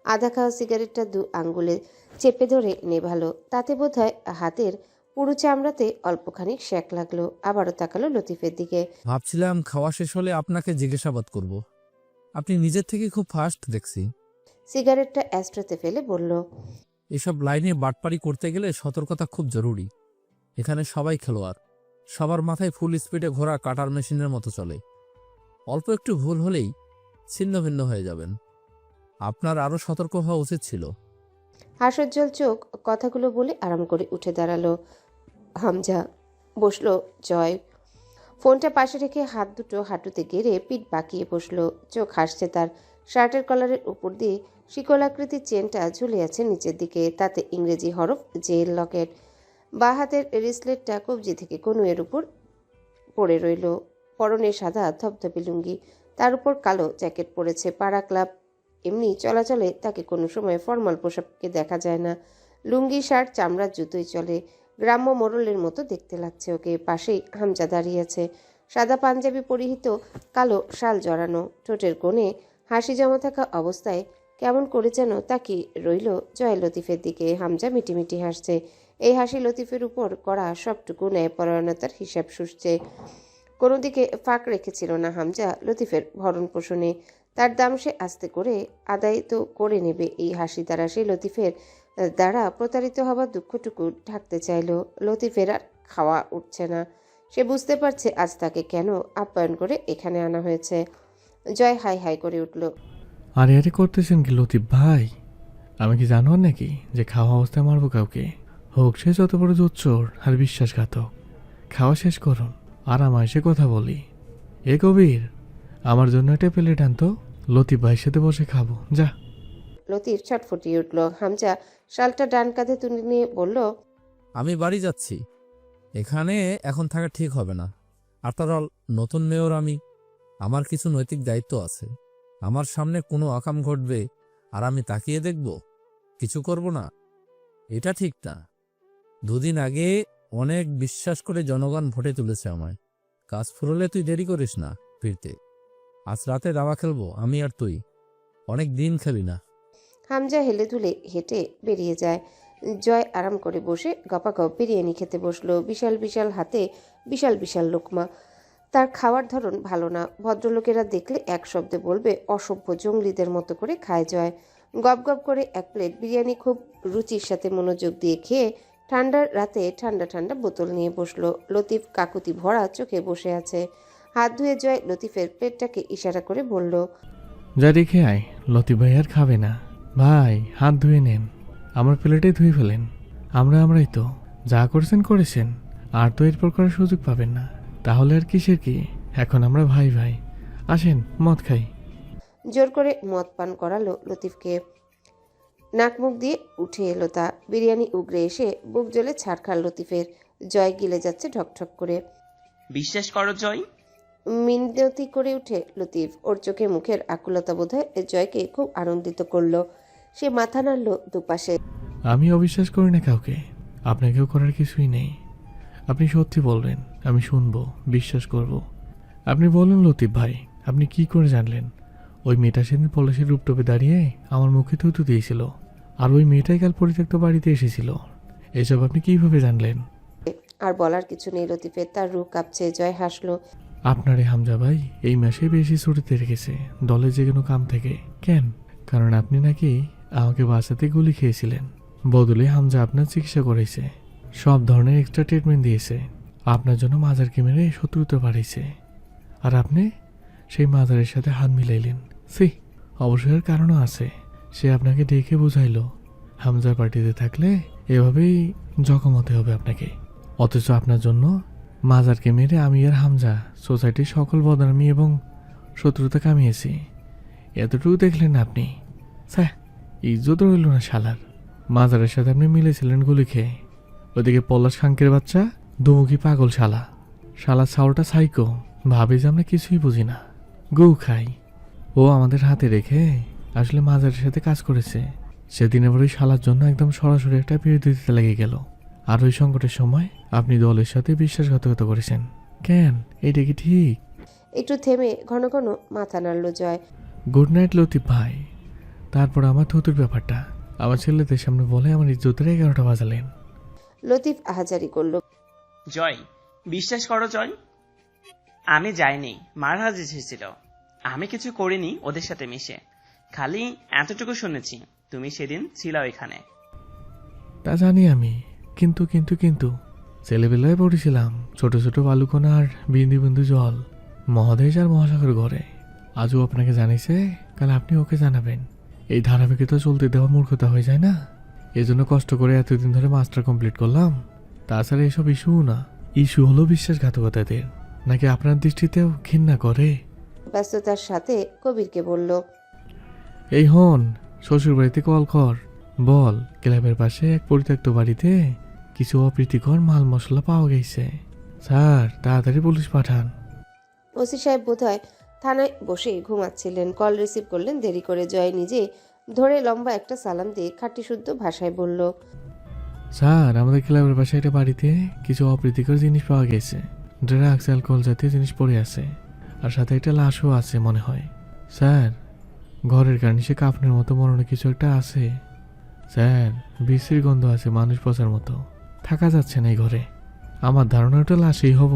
B: আধা খাওয়া সিগারেটটা 2 আঙ্গুলে চেপে ধরে নেভালো। তাতে বোধহয় হাতের পুরো চামড়াতে অল্পখানিক শ্যাক লাগলো। আবারও তাকালো লতিফের দিকে।
K: ভাবছিলাম খাওয়া শেষ হলে আপনাকে জিজ্ঞাসাবাদ করব। আপনি নিজের থেকে খুব ফাস্ট দেখছি।
B: সিগারেটটা অ্যাস্ট্রোতে ফেলে বলল,
K: এসব লাইনে বাটপারি করতে গেলে সতর্কতা খুব জরুরি। এখানে সবাই খেলোয়াড়, সবার মাথায় ফুল স্পিডে ঘোরা কাটার মেশিনের মতো চলে। অল্প একটু ভুল হলেই ছিন্ন ভিন্ন হয়ে যাবেন। আপনার আরও সতর্ক হওয়া উচিত ছিল।
B: হাস্যোজ্জ্বল চোখ কথাগুলো বলে আরাম করে উঠে দাঁড়ালো হামজা। বসলো জয়, ফোনটা পাশে রেখে হাত দুটো হাঁটুতে গেড়ে পিঠ বাঁকিয়ে বসলো। চোখ হাসছে তার। শার্টের কলারের উপর দিয়ে শিকলাকৃতির চেনটা ঝুলে আছে নিচের দিকে, তাতে ইংরেজি হরফ জেল লকেট। বাঁ হাতের রিসলেটটা কবজি থেকে কনুয়ের উপর পড়ে রইল। পরনে সাদা ধবধবে লুঙ্গি, তার উপর কালো জ্যাকেট পরেছে। পাড়া ক্লাব এমনি চলাচলে তাকে কোনো সময় ফর্মাল পোশাকে দেখা যায় না। লুঙ্গি শার্ট চামড়ার জুতোই চলে। গ্রাম্য মোড়লের মতো দেখতে লাগছে ওকে। পাশেই হামজা দাঁড়িয়ে আছে, সাদা পাঞ্জাবি পরিহিত, কালো শাল জড়ানো, ঠোঁটের কোণে হাসি জমা থাকা অবস্থায় কেমন করে যেন তাকিয়ে রইল জয় লতিফের দিকে। হামজা মিটিমিটি হাসছে। এই হাসি লতিফের উপর করা সবটুকু ন্যায়পরায়ণতার হিসাব শুষছে। কোনো দিকে ফাঁক রেখেছিল না হামজা লতিফের ভরণ পোষণে। তার দাম সে আস্তে করে আদায় তো করে নেবে এই হাসি দ্বারা। সে লতিফের দ্বারা প্রতারিত হওয়ার দুঃখটুকু ঢাকতে চাইল। লতিফের আর খাওয়া উঠছে না। সে বুঝতে পারছে আজ তাকে কেন আপ্যায়ন করে এখানে আনা হয়েছে। জয় হাই হাই করে উঠল।
A: আরে করতেছেন কি লতিফ ভাই? আমি কি জানো নাকি যে খাওয়া অবস্থায় মারবো কাউকে? হোক সে যত বড় জোচ্চোর আর বিশ্বাসঘাতক। খাওয়া শেষ করুন, আরামায় সে কথা বলি। এ কবির, আমার জন্য একটা প্লেট আনতো, লতিফ ভাইয়ের সাথে বসে খাবো, যা।
B: লতিফ ছটফটিয়ে উঠল। হামজা শালটা ডান কাঁধে তুলে নিয়ে বলল,
K: আমি বাড়ি যাচ্ছি। এখানে এখন থাকা ঠিক হবে না। আফটার অল নতুন মেয়র আমি, আমার কিছু নৈতিক দায়িত্ব আছে। আমার সামনে কোনো আকাম ঘটবে আর আমি তাকিয়ে দেখব, কিছু করব না, এটা ঠিক না। 2 দিন আগে অনেক বিশ্বাস করে জনগণ ভোটে তুলেছে আমায়। কাজ ফুরলে তুই দেরি করিস না ফিরতে। আজ রাতে দাবা খেলবো আমি আর তুই, অনেক দিন খেলি না।
B: হামজা হেলে দুলে হেঁটে বেরিয়ে যায়। জয় আরাম করে বসে গপাগপ বিরিয়ানি খেতে বসলো। বিশাল বিশাল হাতে বিশাল বিশাল লোকমা। তার খাওয়ার ধরন ভালো না। ভদ্রলোকেরা দেখলে এক শব্দে বলবে অসভ্য, জঙ্গলিদের মতো করে খায় জয়। গপ গপ করে এক প্লেট বিরিয়ানি খুব রুচির সাথে মনোযোগ দিয়ে খেয়ে ঠান্ডার রাতে ঠান্ডা ঠান্ডা বোতল নিয়ে বসলো। লতিফ কাকুতি ভরা চোখে বসে আছে। হাত ধুয়ে জয় লতিফের প্লেটটাকে ইশারা করে বলল,
A: যা রেখে আয়, লতিফ ভাই আর খাবে না। ভাই হাত ধুয়ে নেন, আমার প্লেটে ধুয়ে ফেলেন। আমরাই তো যা করেছেন করেছেন, আর তো এরপর করার সুযোগ পাবেন না। তাহলে আর কিসের কি, এখন আমরা ভাই ভাই। আসেন মদ খাই।
B: জোর করে মদ পান করালো লতিফকে। নাক মুখ দিয়ে উঠে এলো তা। বিরিয়ানি উগরে এসে বুক জ্বলে ছাড়খাড় লতিফের। জয় গিলে যাচ্ছে ঠকঠক করে।
J: বিশ্বাস করো জয়।
B: মিনতি করে উঠে লতিফ। ওর চোখে মুখের আকুলতা বোধহয় জয়কে খুব আনন্দিত করলো। সে মাথা নাড়ল দুপাশে।
A: আমি অবিশ্বাস করি না কাউকে, আপনাকেও করার কিছুই নেই। আপনি সত্যি বলবেন, আমি শুনবো, বিশ্বাস করব। আপনি বলুন লতিফ ভাই, আপনি কি করে জানলেন ওই মেয়েটা সেদিন পলাশের রূপটপে দাঁড়িয়ে আমার মুখে থুতু দিয়েছিল, আর ওই মেয়েটাই কাল পরিত্যক্ত বাড়িতে এসেছিল? এসব আপনি কিভাবে জানলেন?
B: আর বলার কিছু নেই লতিফের। তার রূপ কাঁপছে। জয় হাসলো।
A: আপনারে হামজা ভাই এই মাসে বেশি ছুটিতে রেখেছে দলের যে কোনো কাম থেকে। কেন? কারণ আপনি নাকি আমাকে বাঁচাতে গুলি খেয়েছিলেন, বদলে হামজা আপনার চিকিৎসা করেছে, সব ধরনের এক্সট্রা ট্রিটমেন্ট দিয়েছে, আপনার জন্য মাজারকে মেরে শত্রুতা বাড়িয়েছে, আর আপনি সেই মাজারের সাথে হাত মিলাইলেন। সি, অবশ্যই এর কারণও আছে। সে আপনাকে ডেকে বুঝাইলো হামজার পার্টিতে থাকলে এভাবেই জখম হতে হবে আপনাকে, অথচ আপনার জন্য মাজারকে মেরে আমি আর হামজা সোসাইটির সকল বদনামি এবং শত্রুতা কামিয়েছি। এতটুকু দেখলেন না আপনি? স্যার, ইজ্জত রইল না শালার। মাজারের সাথে আপনি মিলেছিলেন গুলি খেয়ে। ওদিকে পলাশ খাঙ্কের বাচ্চা দুমুখী পাগল শালা ছাওয়াটা সাইকো, ভাবে যে আমরা কিছুই বুঝি না, গৌ খাই। ও আমাদের হাতে রেখে আসলে মাজারের সাথে কাজ করেছে। সেদিন আবার ওই শালার জন্য একদম সরাসরি একটা বিরোধী দিতে লেগে গেল। আর ওই সংকটের সময় আপনি দলের সাথে বিশ্বাসঘাতকতা করেছেন। কেন? এটা কি ঠিক?
B: একটু থেমে ঘন ঘন মাথা নাড়ল জয়।
A: গুড নাইট লতিফ ভাই। তারপর আমার থুতুর ব্যাপারটা আমার ছেলেদের সামনে বলে আমার ইজ্জতের 11টা বাজালেন।
B: লতিফ আহাজারি করল।
J: জয়, বিশ্বাস করো জয়, আমি যাইনি। মারহাজ এসেছিল, আমি কিছু করিনি ওদের সাথে মিশে। খালি এতটুকু শুনেছি তুমি সেদিন ছিল এখানে।
A: তা জানি আমি, কিন্তু কিন্তু কিন্তু ছেলেবেলায় পড়েছিলাম ছোট ছোট বালুকণা আর বিন্দু বিন্দু জল মহাদেশ আর মহাসাগর ঘরে। আজও আপনাকে জানিয়েছে, কাল আপনি ওকে জানাবেন। এই ধারাবাহিকতা চলতে দেওয়া মূর্খতা হয়ে যায় না? এজন্য কষ্ট করে এতদিন ধরে মাস্টার কমপ্লিট করলাম। তাছাড়া এসব ইস্যু না, ইস্যু হলো বিশ্বাসঘাতকতাদের। নাকি আপনার দৃষ্টিতেও ঘৃণা করে?
B: ব্যস্ততার সাথে কবিরকে বলল,
A: এই হন, শ্বশুর বাড়িতে কল কর, বল ক্লাবের পাশে এক পরিত্যক্ত বাড়িতে কিছু অপ্রীতিকর মাল মশলা পাওয়া গেছে। স্যার, তাড়াতাড়ি পুলিশ পাঠান।
B: ওসি সাহেব বোধহয় থানায় বসে ঘুমাচ্ছিলেন। কল রিসিভ করলেন দেরি করে। জয় নিজে ধরে লম্বা একটা সালাম দিয়ে খাঁটি শুদ্ধ ভাষায় বলল,
A: স্যার, আমাদের ক্লাবের পাশে একটা বাড়িতে কিছু অপ্রীতিকর জিনিস পাওয়া গেছে। ড্রাগস, অ্যালকোহল জাতীয় জিনিস পড়ে আছে, আর সাথে একটা লাশও আছে মনে হয়। স্যার, ঘরের কার্নিশে কাফনের মতো মরণে কিছু একটা আছে। স্যার, বিশ্রীর গন্ধ আছে, মানুষ পচার মতো। থাকা যাচ্ছে না এই ঘরে। আমার ধারণা ওটা লাশই হব।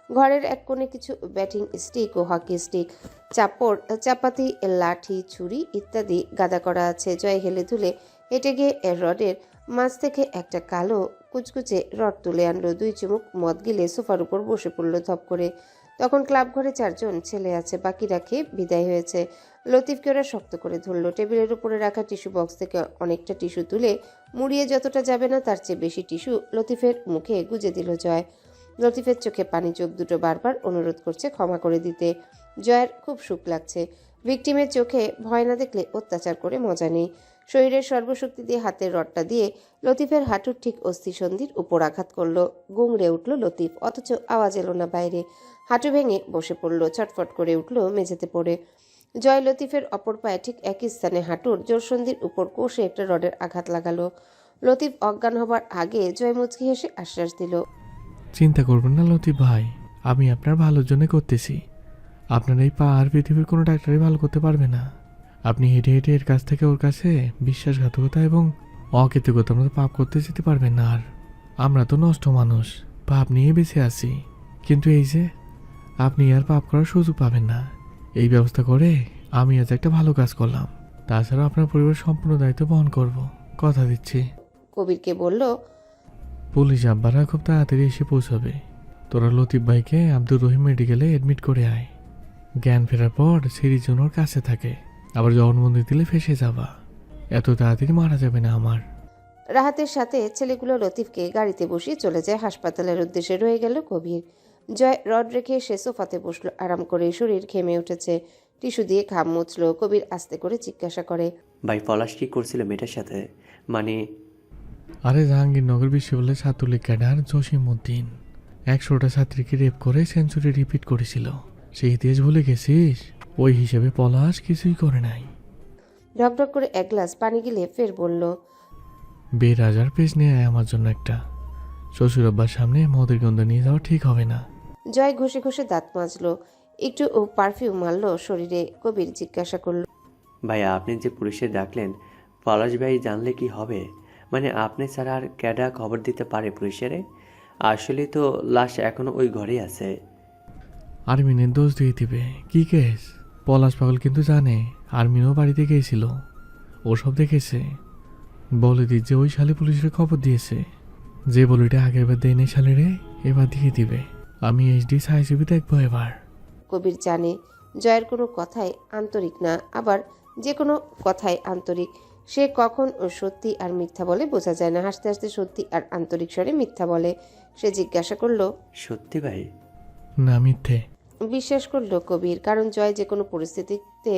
B: ঘরের এক কোণে কিছু ব্যাটিং স্টিক ও হকি স্টিক, চাপড়, চাপাতি, লাঠি, ছুরি ইত্যাদি গাদা করা আছে। জয় হেলে তুলে হেঁটে গিয়ে রডের মাছ থেকে একটা কালো কুচকুচে রড তুলে আনলো। 2 চুমুক মদ গিলে সোফার উপর বসে পড়ল ধপ করে। তখন ক্লাব ঘরে 4 জন ছেলে আছে, বাকি রাখে বিদায় হয়েছে। লতিফকে ওরা শক্ত করে ধরল। টেবিলের উপরে রাখা টিস্যু বক্স থেকে অনেকটা টিস্যু তুলে মুড়িয়ে যতটা যাবে না তার চেয়ে বেশি টিস্যু লতিফের মুখে গুজে দিল জয়। লতিফের চোখে পানি, চোখ দুটো বারবার অনুরোধ করছে ক্ষমা করে দিতে। জয়ের খুব সুখ লাগছে। ভিকটিমের চোখে ভয় না দেখলে অত্যাচার করে মজা নেই। শরীরের সর্বশক্তি দিয়ে হাতের রডটা দিয়ে লতিফের হাঁটুর ঠিক অস্থিসন্ধির উপর আঘাত করলো। গুংড়ে উঠল লতিফ, অথচ আওয়াজ এলো না বাইরে। হাঁটু ভেঙে বসে পড়ল, ছটফট করে উঠল মেঝেতে পড়ে। জয় লতিফের অপর পায়ে ঠিক একই স্থানে হাঁটুর জোরসন্ধির উপর কষে একটা রডের আঘাত লাগালো। লতিফ অজ্ঞান হবার আগে জয় মুচকি হেসে আশ্বাস দিল,
A: চিন্তা করবেন না লতিফ ভাই, আমি আপনার ভালোর জন্য করতেছি। আপনার এই পা আর পৃথিবীর কোনো ডাক্তারই ভালো করতে পারবে না। আপনি হেঁটে হেঁটে এর কাছ থেকে ওর কাছে বিশ্বাসঘাতকতা এবং অকৃতজ্ঞতার মতো পাপ করতে যেতে পারবেন না। আর আমরা তো নষ্ট মানুষ, পাপ নিয়ে বেঁচে আছি। কিন্তু এই যে আপনি আর পাপ করার সুযোগ পাবেন না। এই ব্যবস্থা করে আমি আজ একটা ভালো কাজ করলাম। তাছাড়া আপনার পরিবার সম্পূর্ণ দায়িত্ব বহন করব, কথা দিচ্ছি।
B: কবিরকে বলল,
A: পুলিশ আব্বারা খুব তাড়াতাড়ি এসে পৌঁছাবে। তোরা লতিফ ভাইকে আব্দুর রহিম মেডিকেলে অ্যাডমিট করে আয়। জ্ঞান ফেরার পর সিরিজ জোন ওর কাছে থাকে, আবার জবানবন্দি দিলে ফেসে যাবা। এত তাড়াতাড়ি মারা যাবে না আমার।
B: রাহাতের সাথে ছেলেগুলো লতিফকে গাড়িতে বসিয়ে চলে যায় হাসপাতালের উদ্দেশ্যে। রয়ে গেল কবির। জয় রড রেখে সে সোফাতে বসলো, আরাম করে। শরীর ঘেমে উঠেছে, টিস্যু দিয়ে ঘাম মুছলো। কবির আস্তে করে জিজ্ঞাসা করে,
L: ভাই পলাশ কি করছিল মেয়েটার সাথে? মানে
A: আরে জাহাঙ্গীরনগর বিশ্ববিদ্যালয়ের ছাত্রলীগ ক্যাডার জসিম উদ্দিন 100টা ছাত্রীকে রেপ করে সেঞ্চুরি রিপিট করেছিল। সেই ইতিহাস ভুলে গেছিস? ওই হিসেবে পলাশ কিছুই করে নাই।
B: ঢকঢক করে এক গ্লাস পানি গিলে ফের বলল,
A: বেরাজার পেজ নিয়ে আয় আমার জন্য একটা। শ্বশুর আব্বার সামনে মদের গন্ধ নিয়ে যাওয়া ঠিক হবে না।
B: জয় ঘষে ঘষে দাঁত মাজলো, একটু পারফিউম মারলো শরীরে। কবির জিজ্ঞাসা করল,
L: ভাই আপনি যে পুলিশে ডাকলেন, পলাশ ভাই জানলে কি হবে? মানে আপনি ছাড়া আর ক্যাডা খবর দিতে পারে পুলিশেরে? আসলে তো লাশ এখনো ওই ঘরেই আছে।
A: আরমিনের দোষ দিয়ে দিবে। কি কেস? পলাশ পাগল কিন্তু জানে আরমিনও বাড়িতে গিয়েছিল, ও সব দেখেছে। বলে দি যে ওই শালে পুলিশের খবর দিয়েছে। যে বলিটা আগের বার দেয়নি শালে রে, এবার দিয়ে দিবে। আমি এইচডি সাইসিবি দেখবো এবার।
B: কবির জানে জয়ের কোনো কথাই আন্তরিক না, আবার যে কোনো কথাই আন্তরিক। সে কখন সত্যি আর মিথ্যা বলে বোঝা যায় না। হাসতে হাসতে সত্যি আর আন্তরিক স্বরে মিথ্যা বলে। সে জিজ্ঞাসা করলো,
L: সত্যি ভাই?
A: না, মিথ্যে।
B: বিশ্বাস করলো কবির, কারণ জয় যে কোনো পরিস্থিতিতে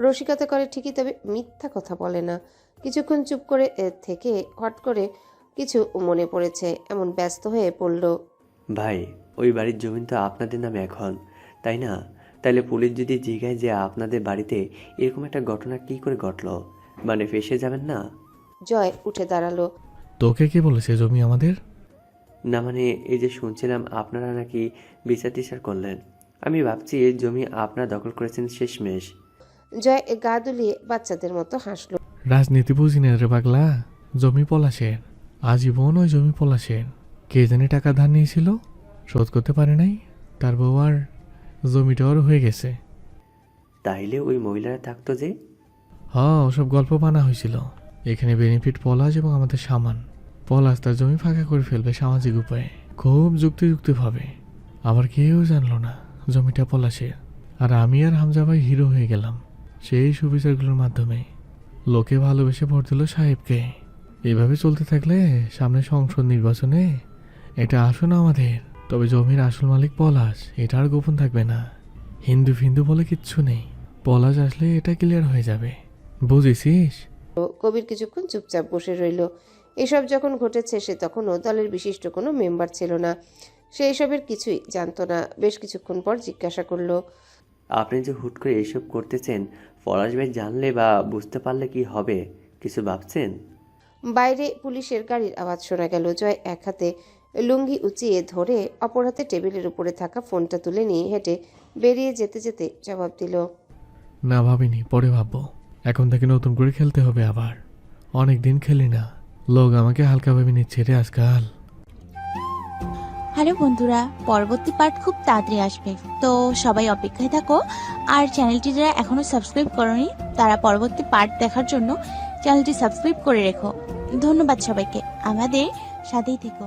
B: রসিকতা করে ঠিকই, তবে মিথ্যা কথা বলে না। কিছুক্ষণ চুপ করে থেকে হট করে কিছু মনে পড়েছে, এমন ব্যস্ত হয়ে পড়ল।
L: ভাই ওই বাড়ির জমি তো আপনাদের নামে এখন, তাই না? তাইলে পুলিশ যদি জিজ্ঞাসা যে আপনাদের বাড়িতে এরকম একটা ঘটনা কি করে ঘটলো, মানে ফেসে যাবেন না?
B: জয় উঠে দাঁড়ালো।
A: তোকে কে বলেছে জমি আমাদের?
L: না মানে এই যে শুনছিলাম আপনারা নাকি বিচার টিচার করলেন, আমি ভাবছি এই জমি আপনারা দখল করেছেন শেষমেশ।
B: জয় গা দুলিয়ে বাচ্চাদের মতো হাসলো।
A: রাজনীতি বুঝি না রে পাগলা। জমি পলাশের, আজীবন ওই জমি পলাশের। কে জানে টাকা ধার নিয়েছিল, শোধ করতে পারে নাই, তার বউ আর জমিটাও হয়ে গেছে।
L: তাইলে ওই মহিলারা থাকতো যে?
A: হ্যাঁ, ওসব গল্প বানা হয়েছিল। এখানে বেনিফিট পলাশ এবং আমাদের সামান। পলাশ তার জমি ফাঁকা করে ফেলবে সামাজিক উপায়ে, খুব যুক্তিযুক্তভাবে। আবার কেউ জানলো না জমিটা পলাশের। আর আমি আর হামজা ভাই হিরো হয়ে গেলাম সেই সুবিচারগুলোর মাধ্যমে। লোকে ভালোবেসে ভোট দিল সাহেবকে। এভাবে চলতে থাকলে সামনে সংসদ নির্বাচনে এটা আসন আমাদের। তবে জমির আসল মালিক পলাশ, এটা আর গোপন থাকবে না। হিন্দু ফিন্দু বলে কিচ্ছু নেই। পলাশ আসলে এটা ক্লিয়ার হয়ে যাবে, বুঝেছিস?
B: কবির কিছুক্ষণ চুপচাপ বসে রইল। এসব যখন ঘটেছে সে তখনও দলের বিশিষ্ট কোনো মেম্বার ছিল না। সে এসবের কিছুই জানতো না। বেশ কিছুক্ষণ পর জিজ্ঞাসা করলো,
L: আপনি যে হুট করে এইসব করতেছেন, পলাশ ভাই জানলে বা বুঝতে পারলে কি হবে, কিছু ভাবছেন?
B: বাইরে পুলিশের গাড়ির আওয়াজ শোনা গেল। জয় এক হাতে লুঙ্গি উঁচিয়ে ধরে অপর হাতে টেবিলের উপরে থাকা ফোনটা তুলে নিয়ে হেঁটে বেরিয়ে যেতে যেতে জবাব দিল,
A: না, ভাবিনি, পরে ভাববো। এখন থেকে নতুন করে খেলতে হবে আবার। অনেক দিন খেলি না, লোক আমাকে হালকা ভেবে নিচ্ছে রে আজকাল।
M: হ্যালো বন্ধুরা, পরবর্তী পার্ট খুব তাড়াতাড়ি আসবে, তো সবাই অপেক্ষায় থাকো। আর চ্যানেলটি যারা এখনো সাবস্ক্রাইব করনি তারা পরবর্তী পার্ট দেখার জন্য চ্যানেলটি সাবস্ক্রাইব করে রেখো। ধন্যবাদ সবাইকে, আমাদের সাথেই থেকো।